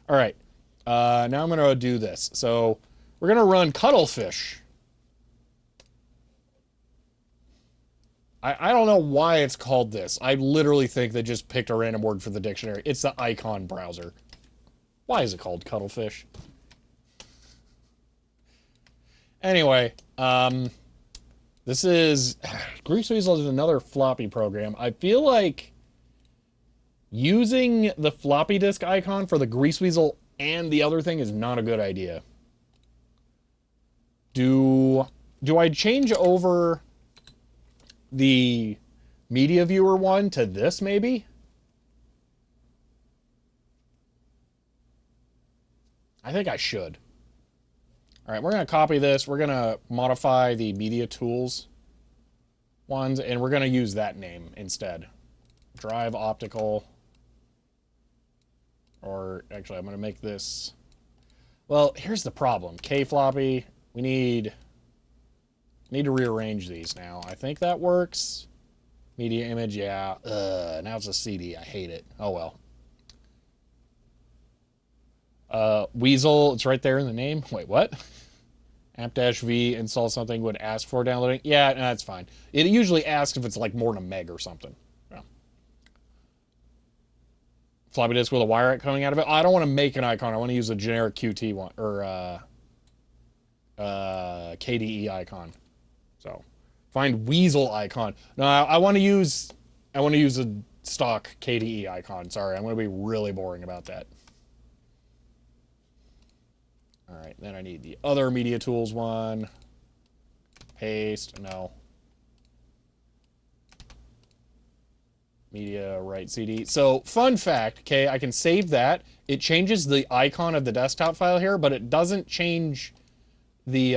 All right. Now I'm going to do this. So we're going to run cuttlefish. I don't know why it's called this. I literally think they just picked a random word for the dictionary. It's the icon browser. Why is it called cuttlefish? Anyway, this is Greaseweasel is another floppy program. I feel like using the floppy disk icon for the Greaseweasel and the other thing is not a good idea. Do I change over the media viewer one to this maybe? I think I should. All right, we're going to copy this. We're going to modify the media tools ones, and we're going to use that name instead. Drive optical. Or actually, I'm going to make this. Well, here's the problem. K floppy. We need to rearrange these now. I think that works. Media image, yeah. Now it's a CD. I hate it. Oh well. Weasel, it's right there in the name. Wait, what? App-V install something would ask for downloading. Yeah, no, that's fine. It usually asks if it's like more than a meg or something. Yeah. Floppy disk with a wire coming out of it. I don't want to make an icon. I want to use a generic QT one or KDE icon. So find Weasel icon. No, I want to use a stock KDE icon. Sorry, I'm going to be really boring about that. All right, then I need the other media tools one. Paste, no. Media, right CD. So, fun fact, okay, I can save that. It changes the icon of the desktop file here, but it doesn't change the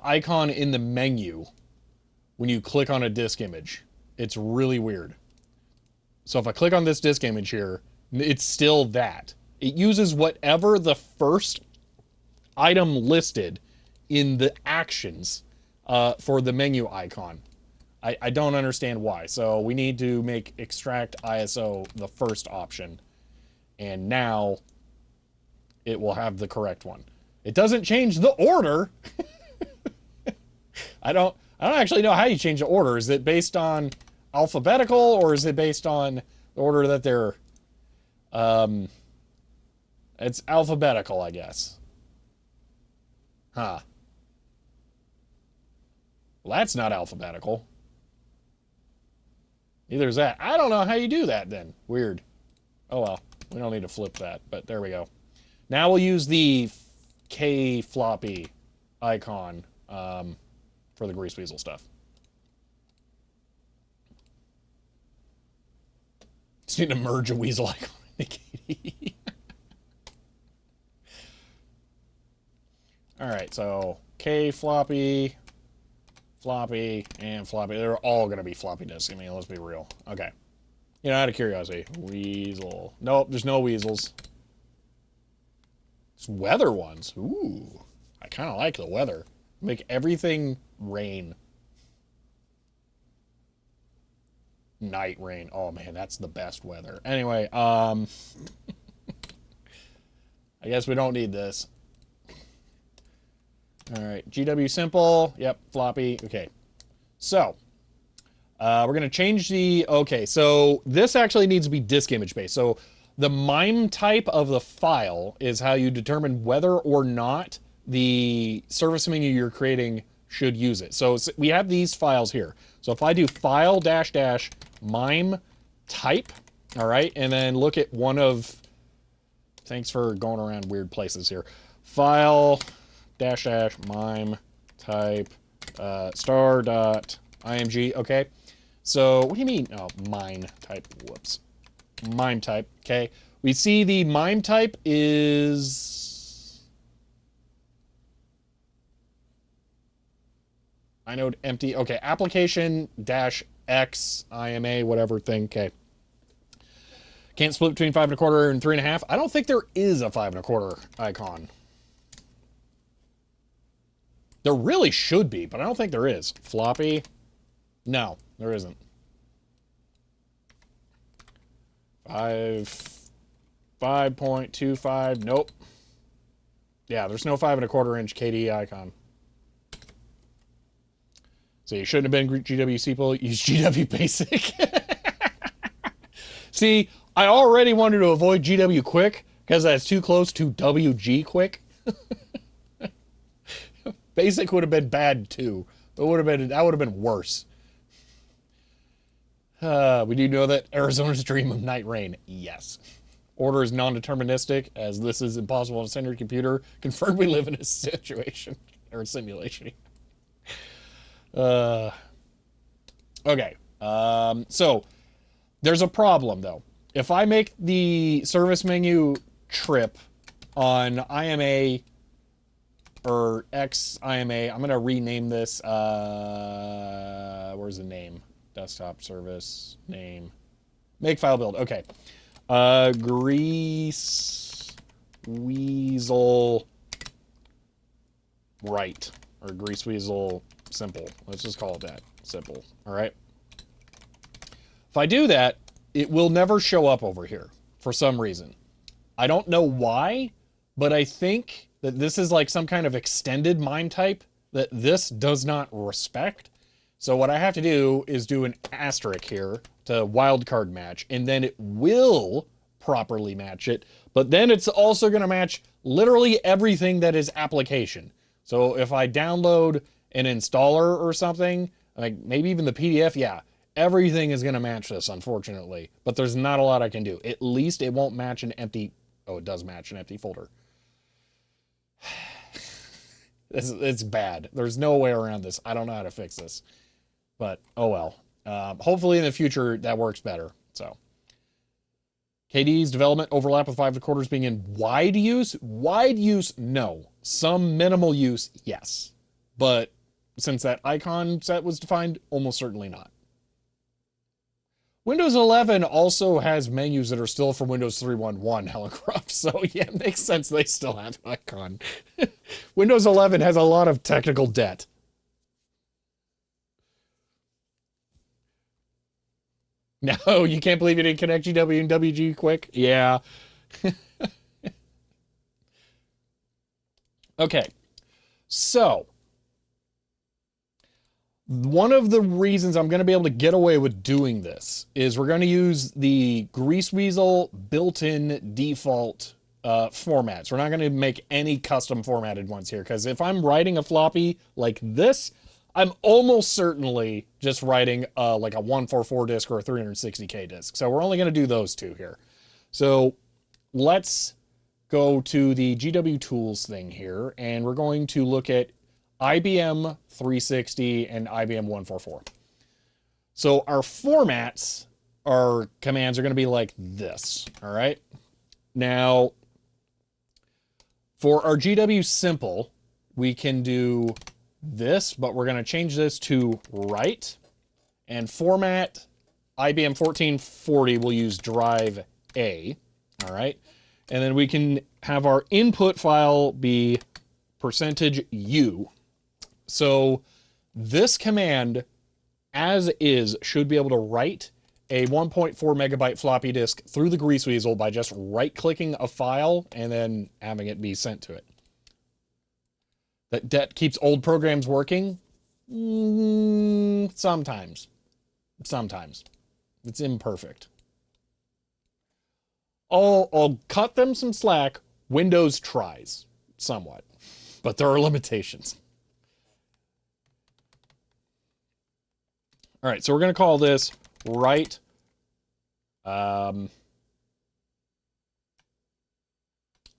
icon in the menu when you click on a disk image. It's really weird. So if I click on this disk image here, it's still that. It uses whatever the first item listed in the actions for the menu icon. I don't understand why. So we need to make extract ISO the first option. And now it will have the correct one. It doesn't change the order. I don't actually know how you change the order. Is it based on alphabetical or is it based on the order that they're it's alphabetical, I guess. Huh. Well, that's not alphabetical. Neither is that. I don't know how you do that then. Weird. Oh well. We don't need to flip that, but there we go. Now we'll use the K floppy icon for the Greaseweasel stuff. Just need to merge a weasel icon in the KDE. All right, so K floppy, floppy, and floppy. They're all going to be floppy disks. I mean, let's be real. Okay. You know, out of curiosity, weasel. Nope, there's no weasels. It's weather ones. Ooh, I kind of like the weather. Make everything rain. Night rain. Oh man, that's the best weather. Anyway, I guess we don't need this. All right, GW simple. Yep, floppy. Okay. So, we're going to change the... Okay, so this actually needs to be disk image based. So, the MIME type of the file is how you determine whether or not the service menu you're creating should use it. So, we have these files here. So, if I do file -- MIME type, all right, and then look at one of... Thanks for going around weird places here. File -- MIME type star.img. Okay, so what do you mean? Oh, MIME type. Whoops. MIME type. Okay, we see the MIME type is inode empty. Okay, application X, IMA, whatever thing. Okay. Can't split between 5 1/4 and 3 1/2. I don't think there is a 5 1/4 icon. There really should be, but I don't think there is. Floppy? No, there isn't. 5.25. Nope. Yeah, there's no 5 1/4 inch KDE icon. So you shouldn't have been GW Simple. Use GW Basic. See, I already wanted to avoid GW Quick because that's too close to WG Quick. Basic would have been bad too. That would have been worse. We do know that Arizona's dream of night rain. Yes. Order is non-deterministic, as this is impossible on a standard computer. Confirmed we live in a situation or a simulation. Okay. So there's a problem though. If I make the service menu trip on IMA or XIMA, I'm going to rename this. Where's the name? Desktop service name. Make file build. Okay. Grease Weasel Right. Or Grease Weasel Simple. Let's just call it that. Simple. All right. If I do that, it will never show up over here for some reason. I don't know why, but I think that this is like some kind of extended MIME type that this does not respect. So what I have to do is do an asterisk here to wildcard match, and then it will properly match it. But then it's also going to match literally everything that is application. So if I download an installer or something, like maybe even the PDF, yeah, everything is going to match this, unfortunately. But there's not a lot I can do. At least it won't match an empty... Oh, it does match an empty folder. It's bad. There's no way around this. I don't know how to fix this. But, oh well. Hopefully in the future that works better. So, KDE's development overlap with 5 1/4 being in wide use? Wide use, no. Some minimal use, yes. But since that icon set was defined, almost certainly not. Windows 11 also has menus that are still from Windows 3.1, Hellencroft. So yeah, it makes sense they still have an icon. Windows 11 has a lot of technical debt. No, you can't believe you didn't connect GW and WG quick? Yeah. Okay. So, one of the reasons I'm going to be able to get away with doing this is we're going to use the Grease Weasel built-in default formats. We're not going to make any custom formatted ones here, because if I'm writing a floppy like this, I'm almost certainly just writing like a 144 disk or a 360K disk. So we're only going to do those two here. So let's go to the GW Tools thing here, and we're going to look at IBM 360 and IBM 144. So our formats, our commands are going to be like this. All right. Now, for our GW Simple, we can do this, but we're going to change this to write, and format IBM 1440 will use drive A. All right. And then we can have our input file be %U. So this command, as is, should be able to write a 1.4 megabyte floppy disk through the Grease Weasel by just right-clicking a file and then having it be sent to it. That keeps old programs working? Sometimes. Sometimes. It's imperfect. I'll cut them some slack. Windows tries somewhat, but there are limitations. All right, so we're going to call this write.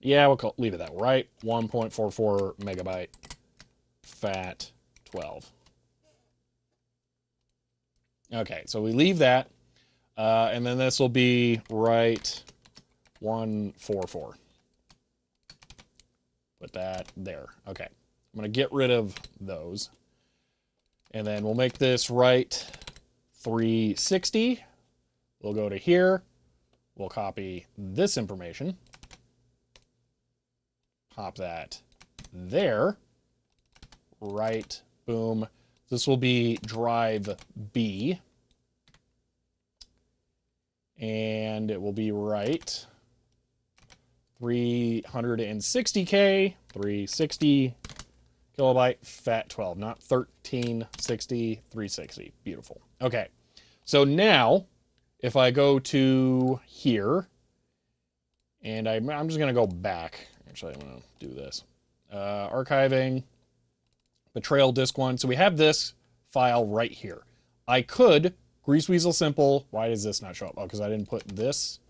Yeah, leave it that. Write 1.44 megabyte FAT 12. Okay, so we leave that, and then this will be write 144. Put that there. Okay, I'm going to get rid of those. And then we'll make this write 360. We'll go to here. We'll copy this information. Pop that there. Right, boom. This will be drive B. And it will be right. 360K, 360 kilobyte, FAT12, not 1360, 360. Beautiful. Okay, so now if I go to here, and I'm just going to go back. Actually, I'm going to do this. Archiving, Betrayal Disk 1. So we have this file right here. I could, Grease Weasel Simple, why does this not show up? Oh, because I didn't put this,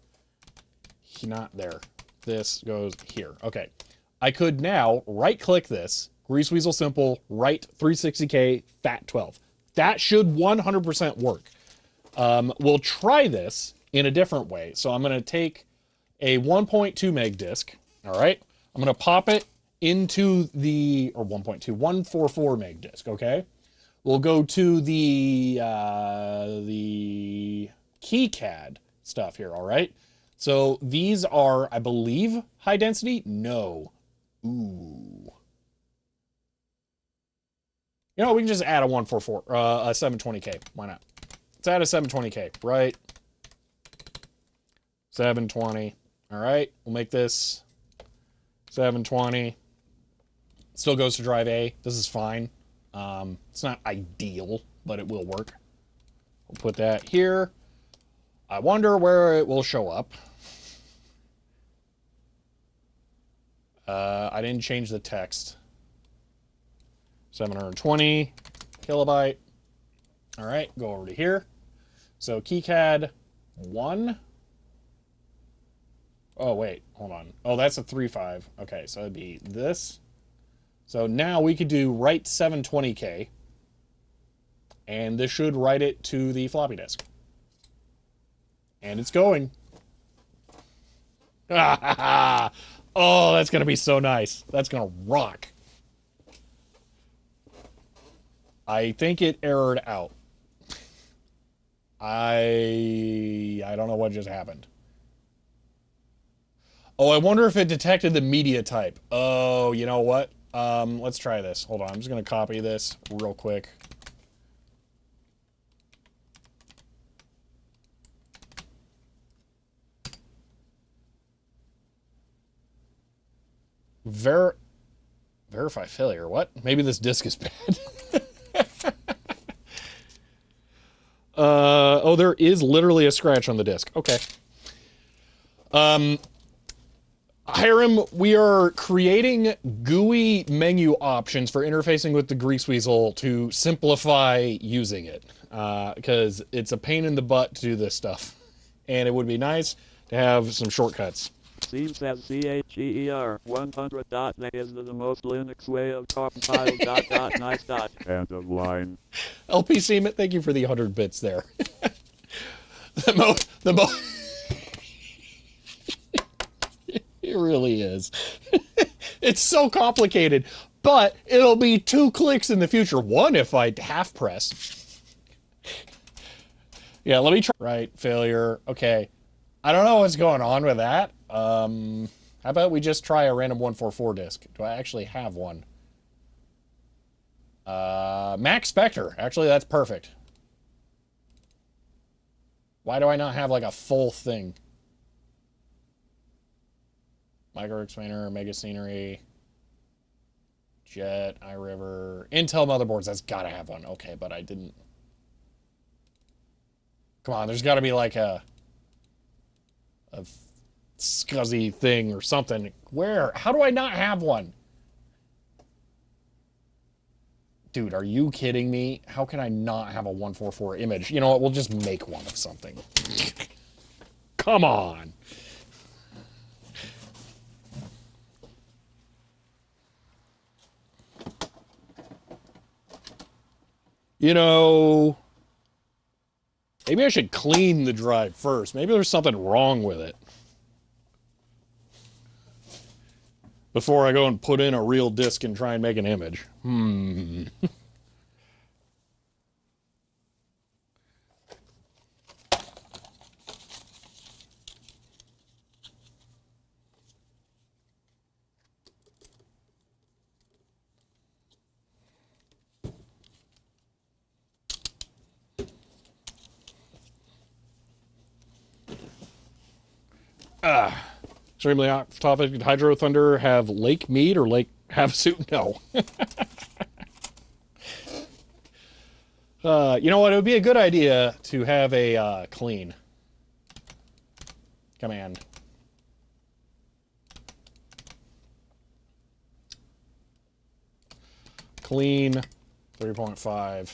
not there. This goes here. Okay. I could now right-click this, Grease Weasel Simple, write 360K, FAT12. That should 100% work. We'll try this in a different way. So I'm going to take a 1.2 meg disk, all right? I'm going to pop it into the, or 1.2, 144 meg disk, okay? We'll go to the KeyCAD stuff here, all right? So these are, I believe, high density? No. Ooh. You know, we can just add a 144, a 720K. Why not? Let's add a 720K, right? 720. All right, we'll make this 720. Still goes to drive A. This is fine. It's not ideal, but it will work. We'll put that here. I wonder where it will show up. I didn't change the text. 720 kilobyte. All right, go over to here. So KeyCAD 1. Oh, wait, hold on. Oh, that's a 3.5. Okay, so it'd be this. So now we could do write 720K. And this should write it to the floppy disk. And it's going. Oh, that's going to be so nice. That's going to rock. I think it errored out. I don't know what just happened. Oh, I wonder if it detected the media type. Oh, you know what? Let's try this. Hold on. I'm just going to copy this real quick. Verify failure. What? Maybe this disk is bad. Oh, there is literally a scratch on the disk. Okay. Hiram, we are creating GUI menu options for interfacing with the Grease Weasel to simplify using it. Because it's a pain in the butt to do this stuff. And it would be nice to have some shortcuts. Seems that CHER 100.net is the most Linux way of compile nice. End of line. LP Seaman, thank you for the 100 bits there. It really is. It's so complicated, but it'll be 2 clicks in the future. 1 if I half press. Yeah, let me try. Right, failure. Okay. I don't know what's going on with that. How about we just try a random 144 disk? Do I actually have one? Max Spectre. Actually, that's perfect. Why do I not have like a full thing? Micro Explainer, Mega Scenery, Jet, iRiver, Intel motherboards. That's gotta have one. Okay, but I didn't. Come on, there's gotta be like a scuzzy thing or something. Where? How do I not have one? Dude, are you kidding me? How can I not have a 144 image? You know what? We'll just make one of something. Come on. You know, maybe I should clean the drive first. Maybe there's something wrong with it. Before I go and put in a real disk and try and make an image. Extremely off topic. Did Hydro Thunder have Lake Mead or Lake Havasu? No. You know what? It would be a good idea to have a clean command. Clean 3.5.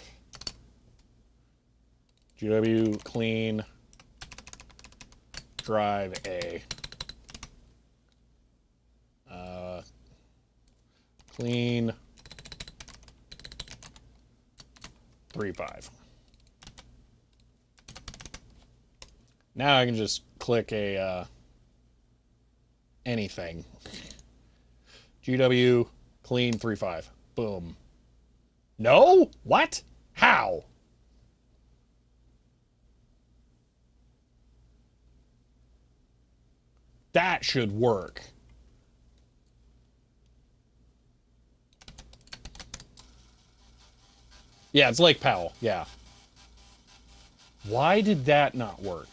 GW clean drive A. Clean 3.5. Now I can just click a anything. GW clean 3.5. Boom. No? What? How? That should work. Yeah, it's Lake Powell. Yeah. Why did that not work?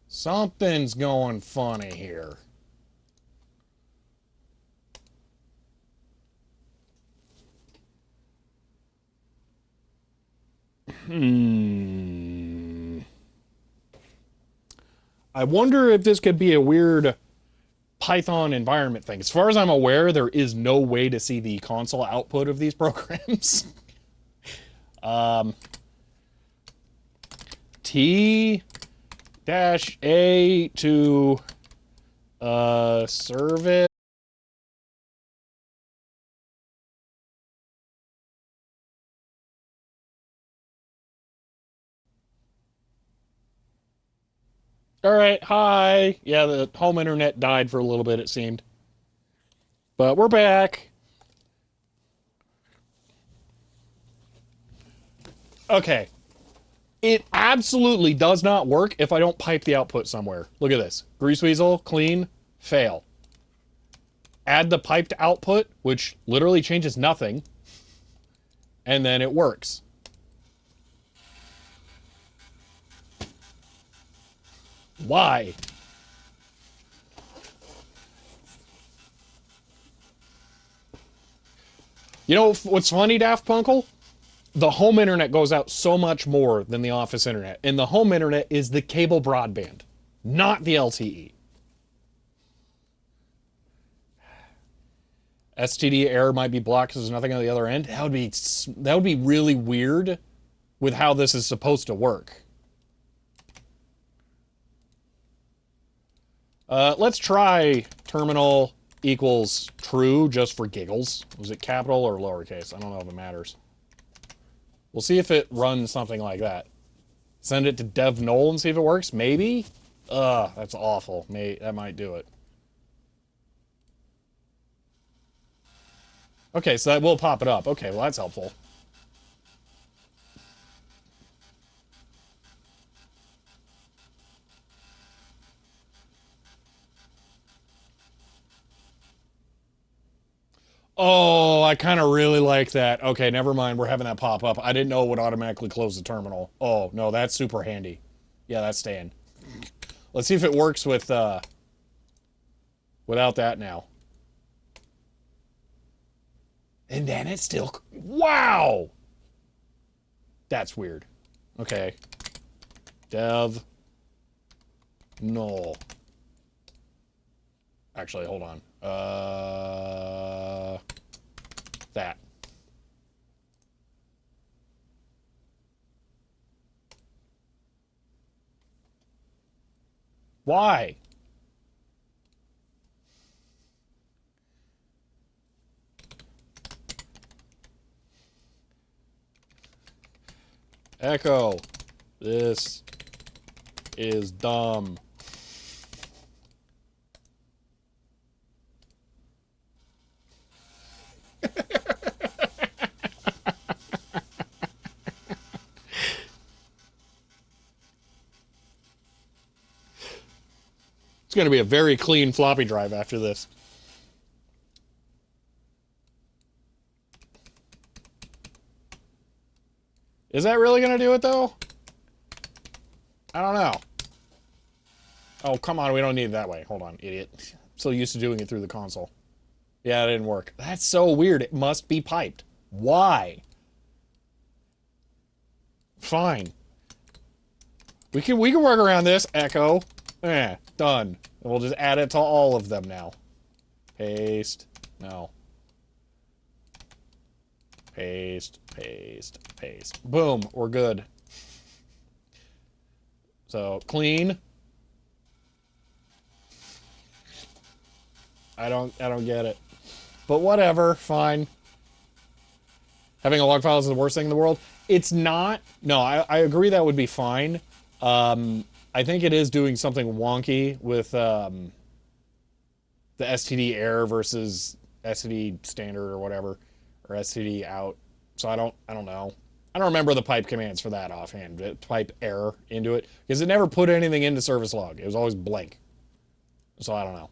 Something's going funny here. I wonder if this could be a weird Python environment thing. As far as I'm aware, there is no way to see the console output of these programs. T-A to service. All right, hi. Yeah, the home internet died for a little bit, it seemed. But we're back. Okay. It absolutely does not work if I don't pipe the output somewhere. Look at this. Grease Weasel, clean, fail. Add the piped output, which literally changes nothing. And then it works. Why? You know what's funny, Daft Punkle? The home internet goes out so much more than the office internet. And the home internet is the cable broadband, not the LTE. STD error might be blocked because there's nothing on the other end. That would be really weird with how this is supposed to work. Let's try terminal equals true just for giggles. Was it capital or lowercase? I don't know if it matters. We'll see if it runs something like that. Send it to dev null and see if it works. Maybe? That's awful. That might do it. Okay, so that will pop it up. Okay, well that's helpful. Oh, I kind of really like that. Okay, never mind. We're having that pop up. I didn't know it would automatically close the terminal. Oh, no, that's super handy. Yeah, that's staying. Let's see if it works with, without that now. And then it's still... Wow! That's weird. Okay. Dev. Null. Actually, hold on. That. Why? Echo. This is dumb. It's going to be a very clean floppy drive after this. Is that really going to do it, though? I don't know. Oh, come on. We don't need it that way. Hold on, idiot. I'm so used to doing it through the console. Yeah, it didn't work. That's so weird. It must be piped. Why? Fine. We can work around this. Echo. Done. And we'll just add it to all of them now. Paste. No. Paste, paste, paste. Boom, we're good. So, clean. I don't get it. But whatever, fine. Having a log file is the worst thing in the world. It's not. No, I agree that would be fine. I think it is doing something wonky with the STD error versus STD standard or whatever, or STD out. So I don't know. I don't remember the pipe commands for that offhand. Pipe error into it, because it never put anything into service log. It was always blank. So I don't know.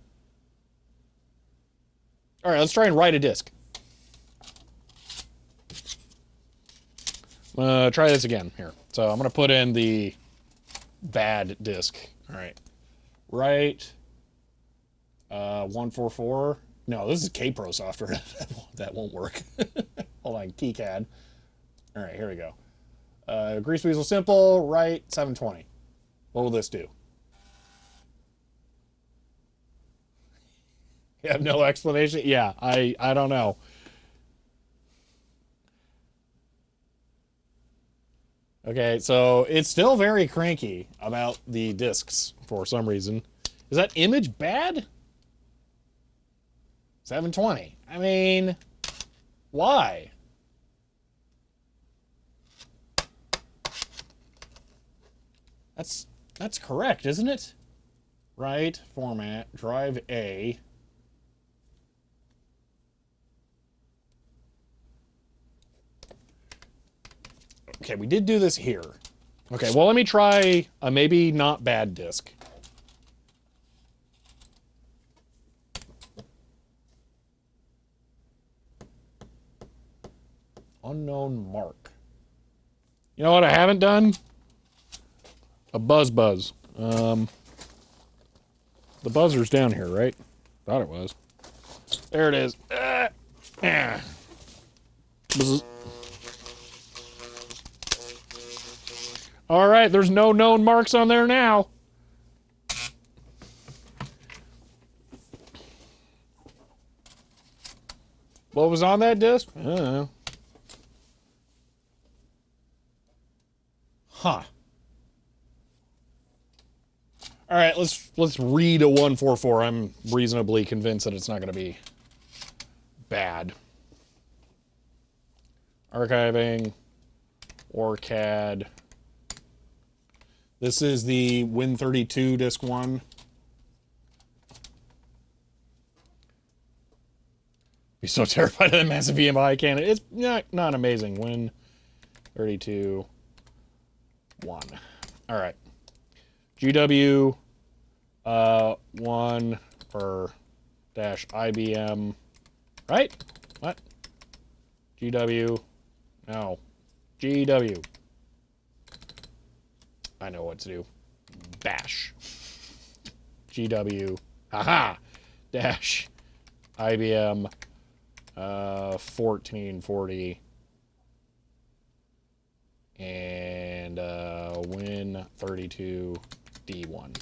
All right, let's try and write a disk. Try this again here. So I'm gonna put in the bad disk. All right, write 144. No, this is Kpro software. That won't work. Hold on, KiCad. All right, here we go. Grease Weasel Simple, write 720. What will this do? You have no explanation? Yeah, I don't know. Okay, so it's still very cranky about the discs for some reason. Is that image bad? 720. I mean, why? That's correct, isn't it? Right, format, drive A. Okay, we did do this here. Okay, well, let me try a maybe not bad disk. Unknown mark. You know what I haven't done? A buzz. The buzzer's down here, right? Thought it was. There it is. Buzz. All right, there's no known marks on there now. What was on that disc? I don't know. Huh. All right, let's read a 144. I'm reasonably convinced that it's not going to be bad. Archiving, OrCAD. This is the Win32 disk 1. Be so terrified of the massive EMI cannon. It's not amazing. Win32 1. All right. GW 1 or dash IBM. Right? What? GW. No. GW. I know what to do. Bash. GW. Haha. Dash IBM 1440 and Win32 D1.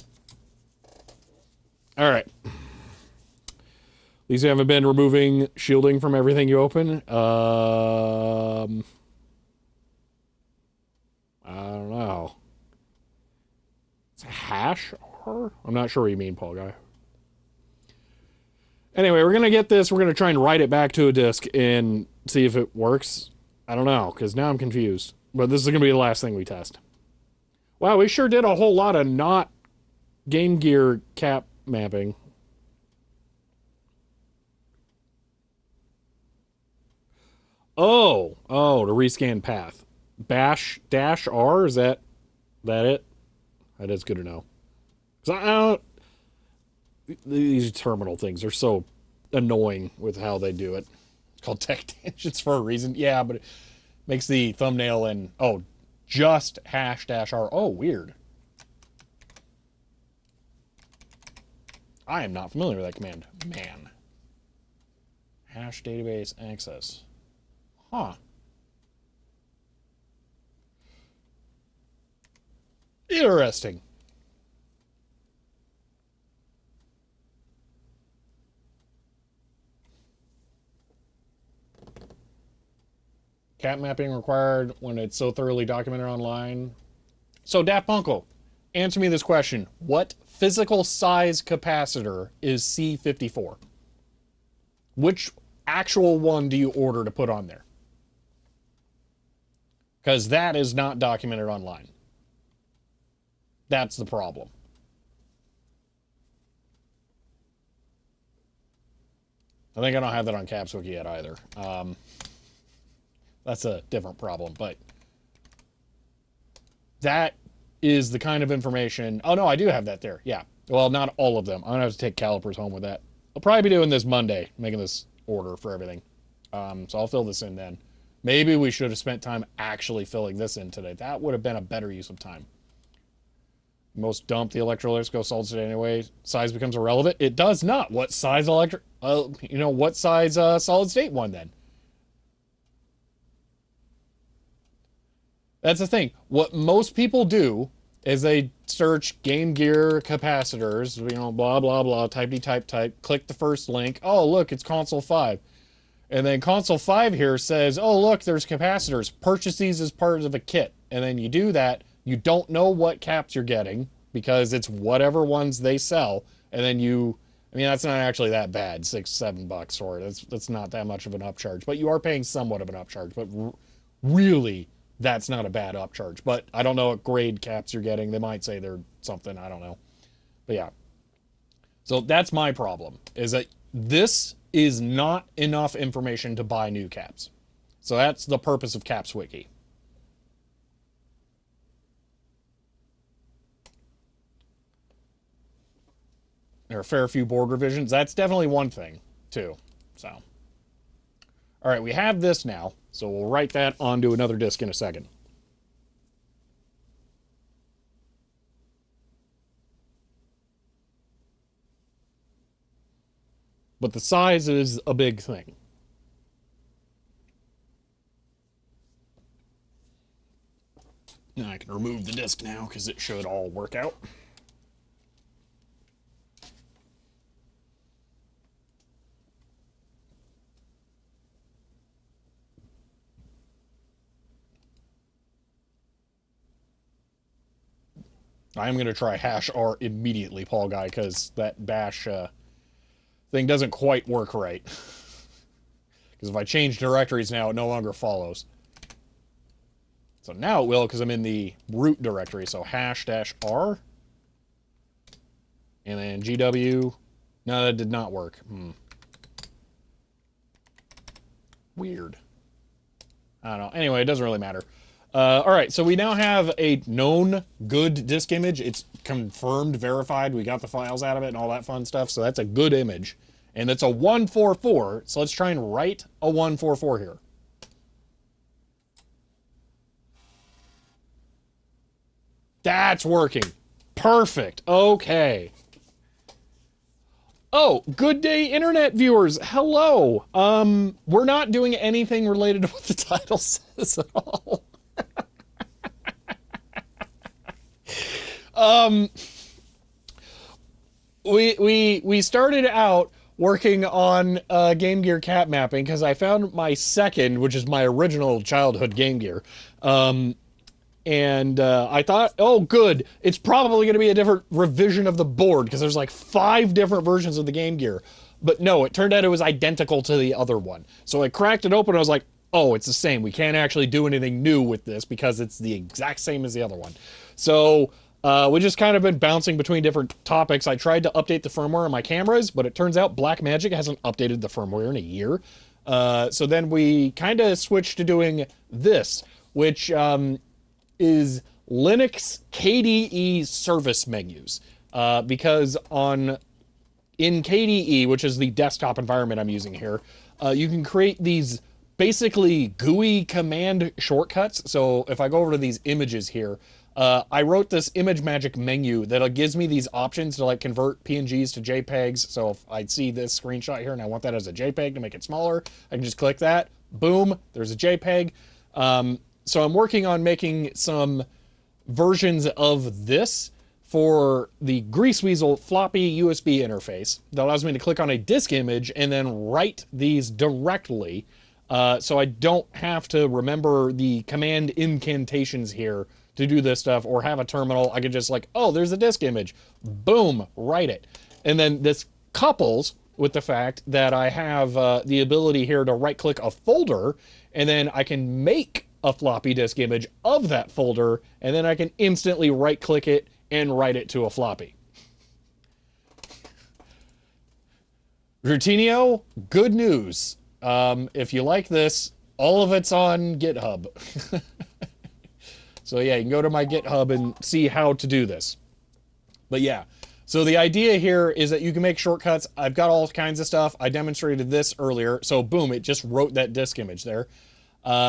All right. At least you haven't been removing shielding from everything you open. I don't know. It's a hash R? I'm not sure what you mean, Paul Guy. Anyway, we're going to get this. We're going to try and write it back to a disk and see if it works. I don't know, because now I'm confused. But this is going to be the last thing we test. Wow, we sure did a whole lot of not Game Gear cap mapping. Oh, to rescan path. Bash dash R, is that it? That is good to know. 'Cause I don't, these terminal things are so annoying with how they do it. It's called tech tangents for a reason. Yeah, but Makes the thumbnail in, oh, just #R. Oh, weird. I am not familiar with that command. Man. Hash database access. Huh. Interesting. Cat mapping required when it's so thoroughly documented online. So, Daft Punkle, answer me this question. What physical size capacitor is C54? Which actual one do you order to put on there? Because that is not documented online. That's the problem. I think I don't have that on CapsWiki yet either. That's a different problem, but that is the kind of information. Oh, no, I do have that there. Yeah. Well, not all of them. I'm going to have to take calipers home with that. I'll probably be doing this Monday, making this order for everything. So I'll fill this in then. Maybe we should have spent time actually filling this in today. That would have been a better use of time. Most dump the electrolytes go solid state anyway. Size becomes irrelevant. It does not. What size what size solid state one then? That's the thing. What most people do is they search Game Gear capacitors, blah, blah, blah, type, click the first link. Oh, look, it's console 5. And then console 5 here says, oh, look, there's capacitors. Purchase these as part of a kit. And then you do that. You don't know what caps you're getting because it's whatever ones they sell. And then that's not actually that bad, $6-7 for it. That's not that much of an upcharge. But you are paying somewhat of an upcharge. But really, that's not a bad upcharge. But I don't know what grade caps you're getting. They might say they're something. I don't know. But yeah. So that's my problem, is that this is not enough information to buy new caps. So that's the purpose of CapsWiki. There are a fair few board revisions. That's definitely one thing, too. So, all right, we have this now. So we'll write that onto another disk in a second. But the size is a big thing. Now I can remove the disk now because it should all work out. I am going to try #R immediately, Paul Guy, because that bash thing doesn't quite work right. Because if I change directories now, it no longer follows. So now it will, because I'm in the root directory. So #R. And then GW. No, that did not work. Weird. I don't know. Anyway, it doesn't really matter. All right, so we now have a known good disk image. It's confirmed, verified. We got the files out of it and all that fun stuff. So that's a good image. And it's a 144. So let's try and write a 144 here. That's working. Perfect. Okay. Oh, good day, internet viewers. Hello. We're not doing anything related to what the title says at all. We started out working on Game Gear cap mapping because I found my second, which is my original childhood Game Gear. And I thought, oh, good. It's probably going to be a different revision of the board because there's like 5 different versions of the Game Gear. But no, it turned out it was identical to the other one. So I cracked it open and I was like, oh, it's the same. We can't actually do anything new with this because it's the exact same as the other one. So we just kind of been bouncing between different topics. I tried to update the firmware on my cameras, but it turns out Blackmagic hasn't updated the firmware in a year. So then we kind of switched to doing this, which is Linux KDE service menus. Because in KDE, which is the desktop environment I'm using here, you can create these basically GUI command shortcuts. So if I go over to these images here, I wrote this image magic menu that gives me these options to like convert PNGs to JPEGs. So if I see this screenshot here and I want that as a JPEG to make it smaller, I can just click that. Boom, there's a JPEG. So I'm working on making some versions of this for the Grease Weasel floppy USB interface that allows me to click on a disk image and then write these directly. So I don't have to remember the command incantations here to do this stuff or have a terminal. I could just like, oh, there's a disk image. Boom, write it. And then this couples with the fact that I have the ability here to right click a folder and then I can make a floppy disk image of that folder and then I can instantly right click it and write it to a floppy. Routinio, good news. If you like this, all of it's on GitHub. So yeah, you can go to my GitHub and see how to do this. But yeah, so the idea here is that you can make shortcuts. I've got all kinds of stuff. I demonstrated this earlier. So boom, it just wrote that disk image there.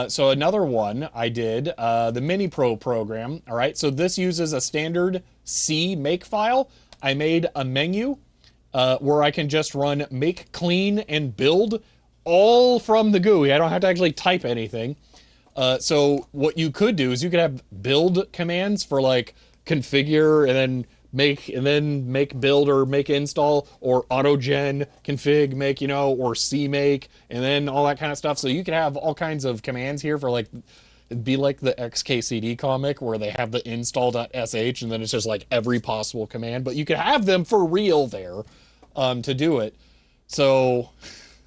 So another one I did, the Mini Pro program. All right, so this uses a standard C make file. I made a menu where I can just run make clean and build all from the GUI. I don't have to actually type anything. So what you could do is you could have build commands for like configure and then make build or make install or autogen config make, you know, or cmake and then all that kind of stuff. So you could have all kinds of commands here for like, it'd be like the XKCD comic where they have the install.sh and then it's just like every possible command, but you could have them for real there to do it. So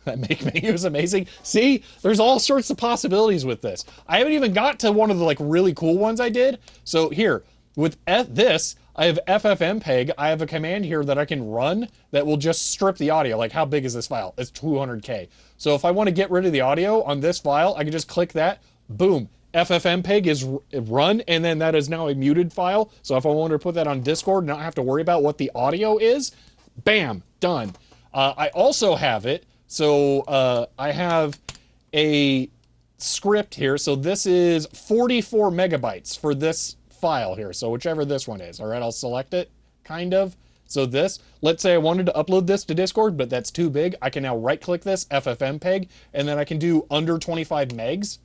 that make menu is amazing. See, there's all sorts of possibilities with this. I haven't even got to one of the like really cool ones I did. So here with this, I have FFmpeg. I have a command here that I can run that will just strip the audio. Like how big is this file? It's 200K. So if I want to get rid of the audio on this file, I can just click that. Boom. FFmpeg is run, and then that is now a muted file. So if I wanted to put that on Discord and not have to worry about what the audio is, bam, done. I also have it. So I have a script here. So this is 44 megabytes for this file here. So whichever this one is. All right, I'll select it, kind of. So this, let's say I wanted to upload this to Discord, but that's too big. I can now right click this, FFmpeg, and then I can do under 25 megs.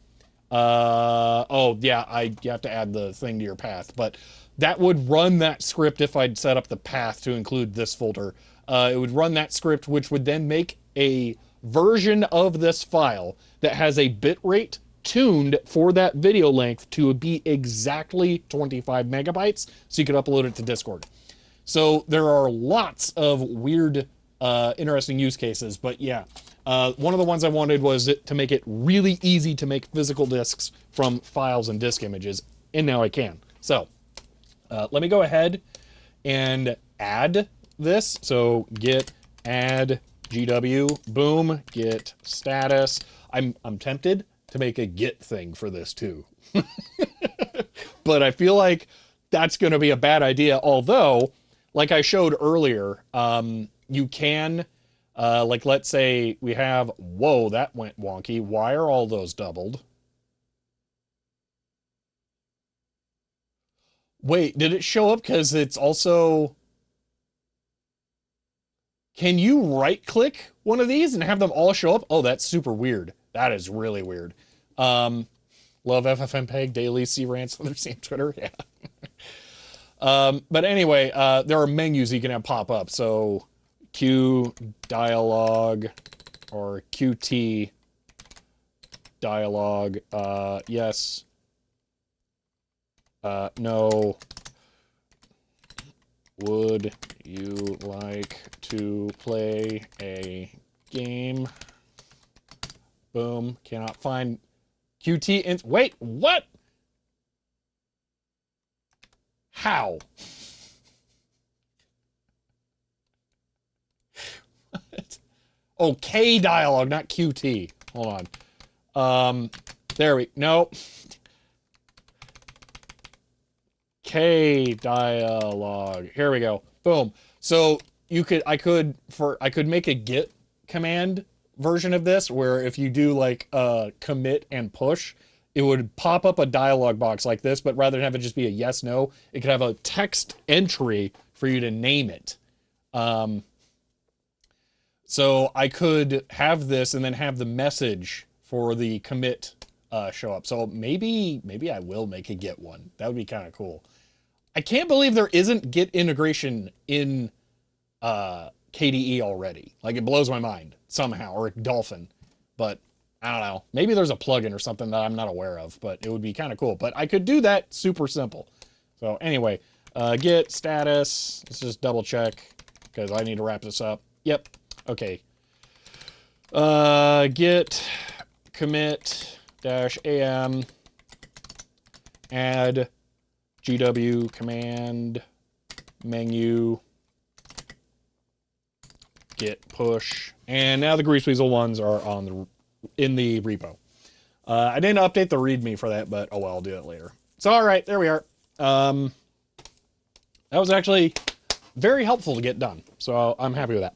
Oh yeah, you have to add the thing to your path, but that would run that script if I'd set up the path to include this folder. It would run that script, which would then make a version of this file that has a bit rate tuned for that video length to be exactly 25 megabytes, so you could upload it to Discord. So there are lots of weird, interesting use cases, but yeah. One of the ones I wanted was to make it really easy to make physical disks from files and disk images, and now I can. So let me go ahead and add this. So git add GW, boom, git status. I'm tempted to make a git thing for this too. But I feel like that's going to be a bad idea. Although, like I showed earlier, you can, like let's say we have, whoa, that went wonky. Why are all those doubled? Wait, did it show up because it's also... Can you right click one of these and have them all show up? Oh, that's super weird. That is really weird. Love FFmpeg, daily C rants on their same Twitter. Yeah. But anyway, there are menus you can have pop up. So Q dialogue or QT dialogue. Yes. No. Would you like to play a game? Boom. Cannot find QT. Wait, what? How? What? Oh, K dialogue, not QT. Hold on. There we, no. K dialogue. Here we go. Boom. So you could, I could make a git command version of this where if you do like commit and push, it would pop up a dialog box like this, but rather than have it just be a yes, no, it could have a text entry for you to name it. So I could have this and then have the message for the commit show up. So maybe I will make a Git one. That would be kind of cool. I can't believe there isn't Git integration in KDE already. Like, it blows my mind somehow, or Dolphin. But I don't know. Maybe there's a plugin or something that I'm not aware of, but it would be kind of cool. But I could do that super simple. So anyway, Git status. Let's just double check because I need to wrap this up. Yep. Okay. Git commit -am add GW command menu git push, and now the Grease Weasel ones are on in the repo. I didn't update the README for that, but oh well, I'll do it later. So all right, there we are. That was actually very helpful to get done, so I'm happy with that.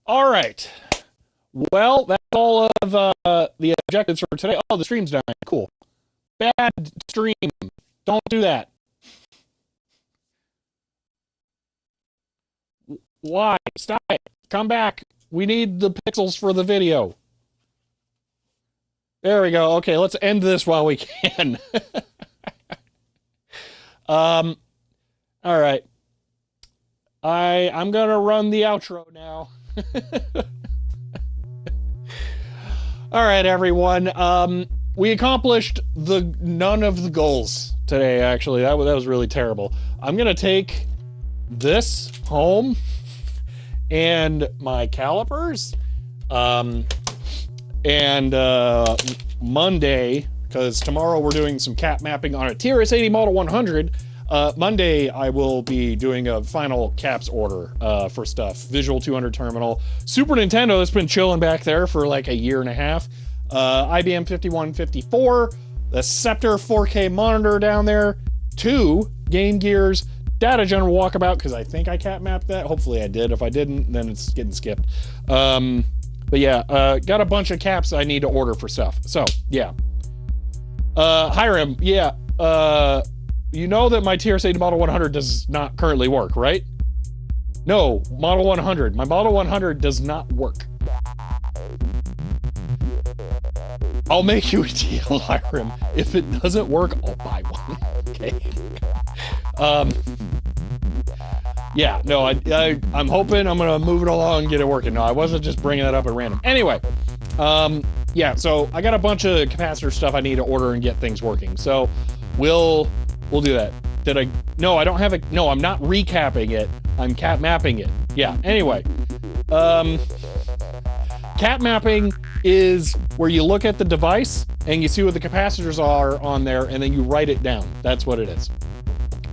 All right. Well, that's all of the objectives for today. Oh, the stream's done. Cool. Bad stream. Don't do that. Why? Stop it. Come back. We need the pixels for the video. There we go. Okay, let's end this while we can. All right. I'm going to run the outro now. All right, everyone. We accomplished none of the goals today, actually. That was really terrible. I'm going to take this home and my calipers. Monday, because tomorrow we're doing some cap mapping on a TRS-80 Model 100. Monday, I will be doing a final caps order for stuff. Visual 200 terminal. Super Nintendo has been chilling back there for like a year and a half. IBM 5154. The Scepter 4K monitor down there. 2 Game Gears. Data General Walkabout, because I think I cap mapped that. Hopefully I did. If I didn't, then it's getting skipped. But yeah, got a bunch of caps I need to order for stuff. So, yeah. Hiram, yeah. You know that my TRS-80 Model 100 does not currently work, right? No, Model 100. My Model 100 does not work. I'll make you a deal, Hiram. If it doesn't work, I'll buy one. Okay. Yeah, no, I'm hoping I'm gonna move it along and get it working. No, I wasn't just bringing that up at random. Anyway, yeah, so I got a bunch of capacitor stuff I need to order and get things working. So we'll do that. Did I? No, I don't have it. No, I'm not recapping it. I'm cap mapping it. Yeah. Anyway, cap mapping is where you look at the device and you see what the capacitors are on there, and then you write it down. That's what it is.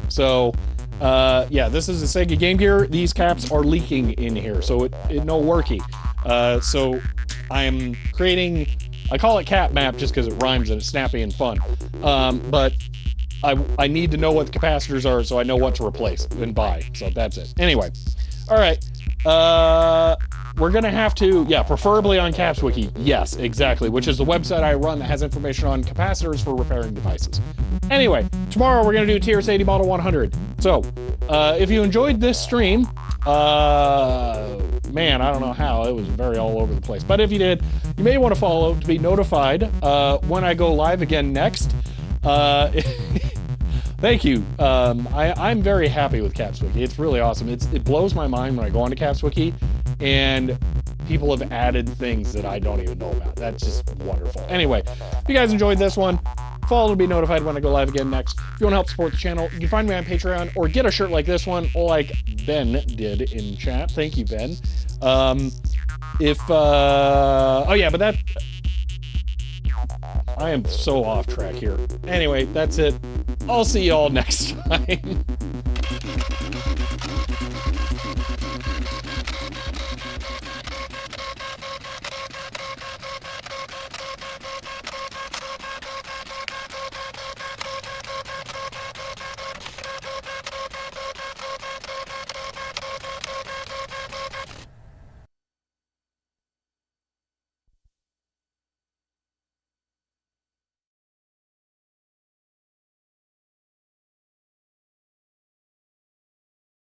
So, yeah, this is a Sega Game Gear. These caps are leaking in here, so it no worky. So I am creating, I call it cap map just because it rhymes and it's snappy and fun. But I need to know what the capacitors are so I know what to replace and buy. So that's it. Anyway, all right. We're gonna have to, yeah, preferably on CapsWiki. Yes, exactly, which is the website I run that has information on capacitors for repairing devices. Anyway, tomorrow we're gonna do TRS-80 Model 100. So, if you enjoyed this stream, man, I don't know how, it was very all over the place. But if you did, you may want to follow to be notified when I go live again next. Thank you. I'm very happy with CapsWiki. It's really awesome. It blows my mind when I go onto CapsWiki and people have added things that I don't even know about. That's just wonderful. Anyway, if you guys enjoyed this one, follow to be notified when I go live again next. If you want to help support the channel, you can find me on Patreon or get a shirt like this one, like Ben did in chat. Thank you, Ben. Oh yeah, but that, I am so off track here. Anyway, that's it. I'll see y'all next time.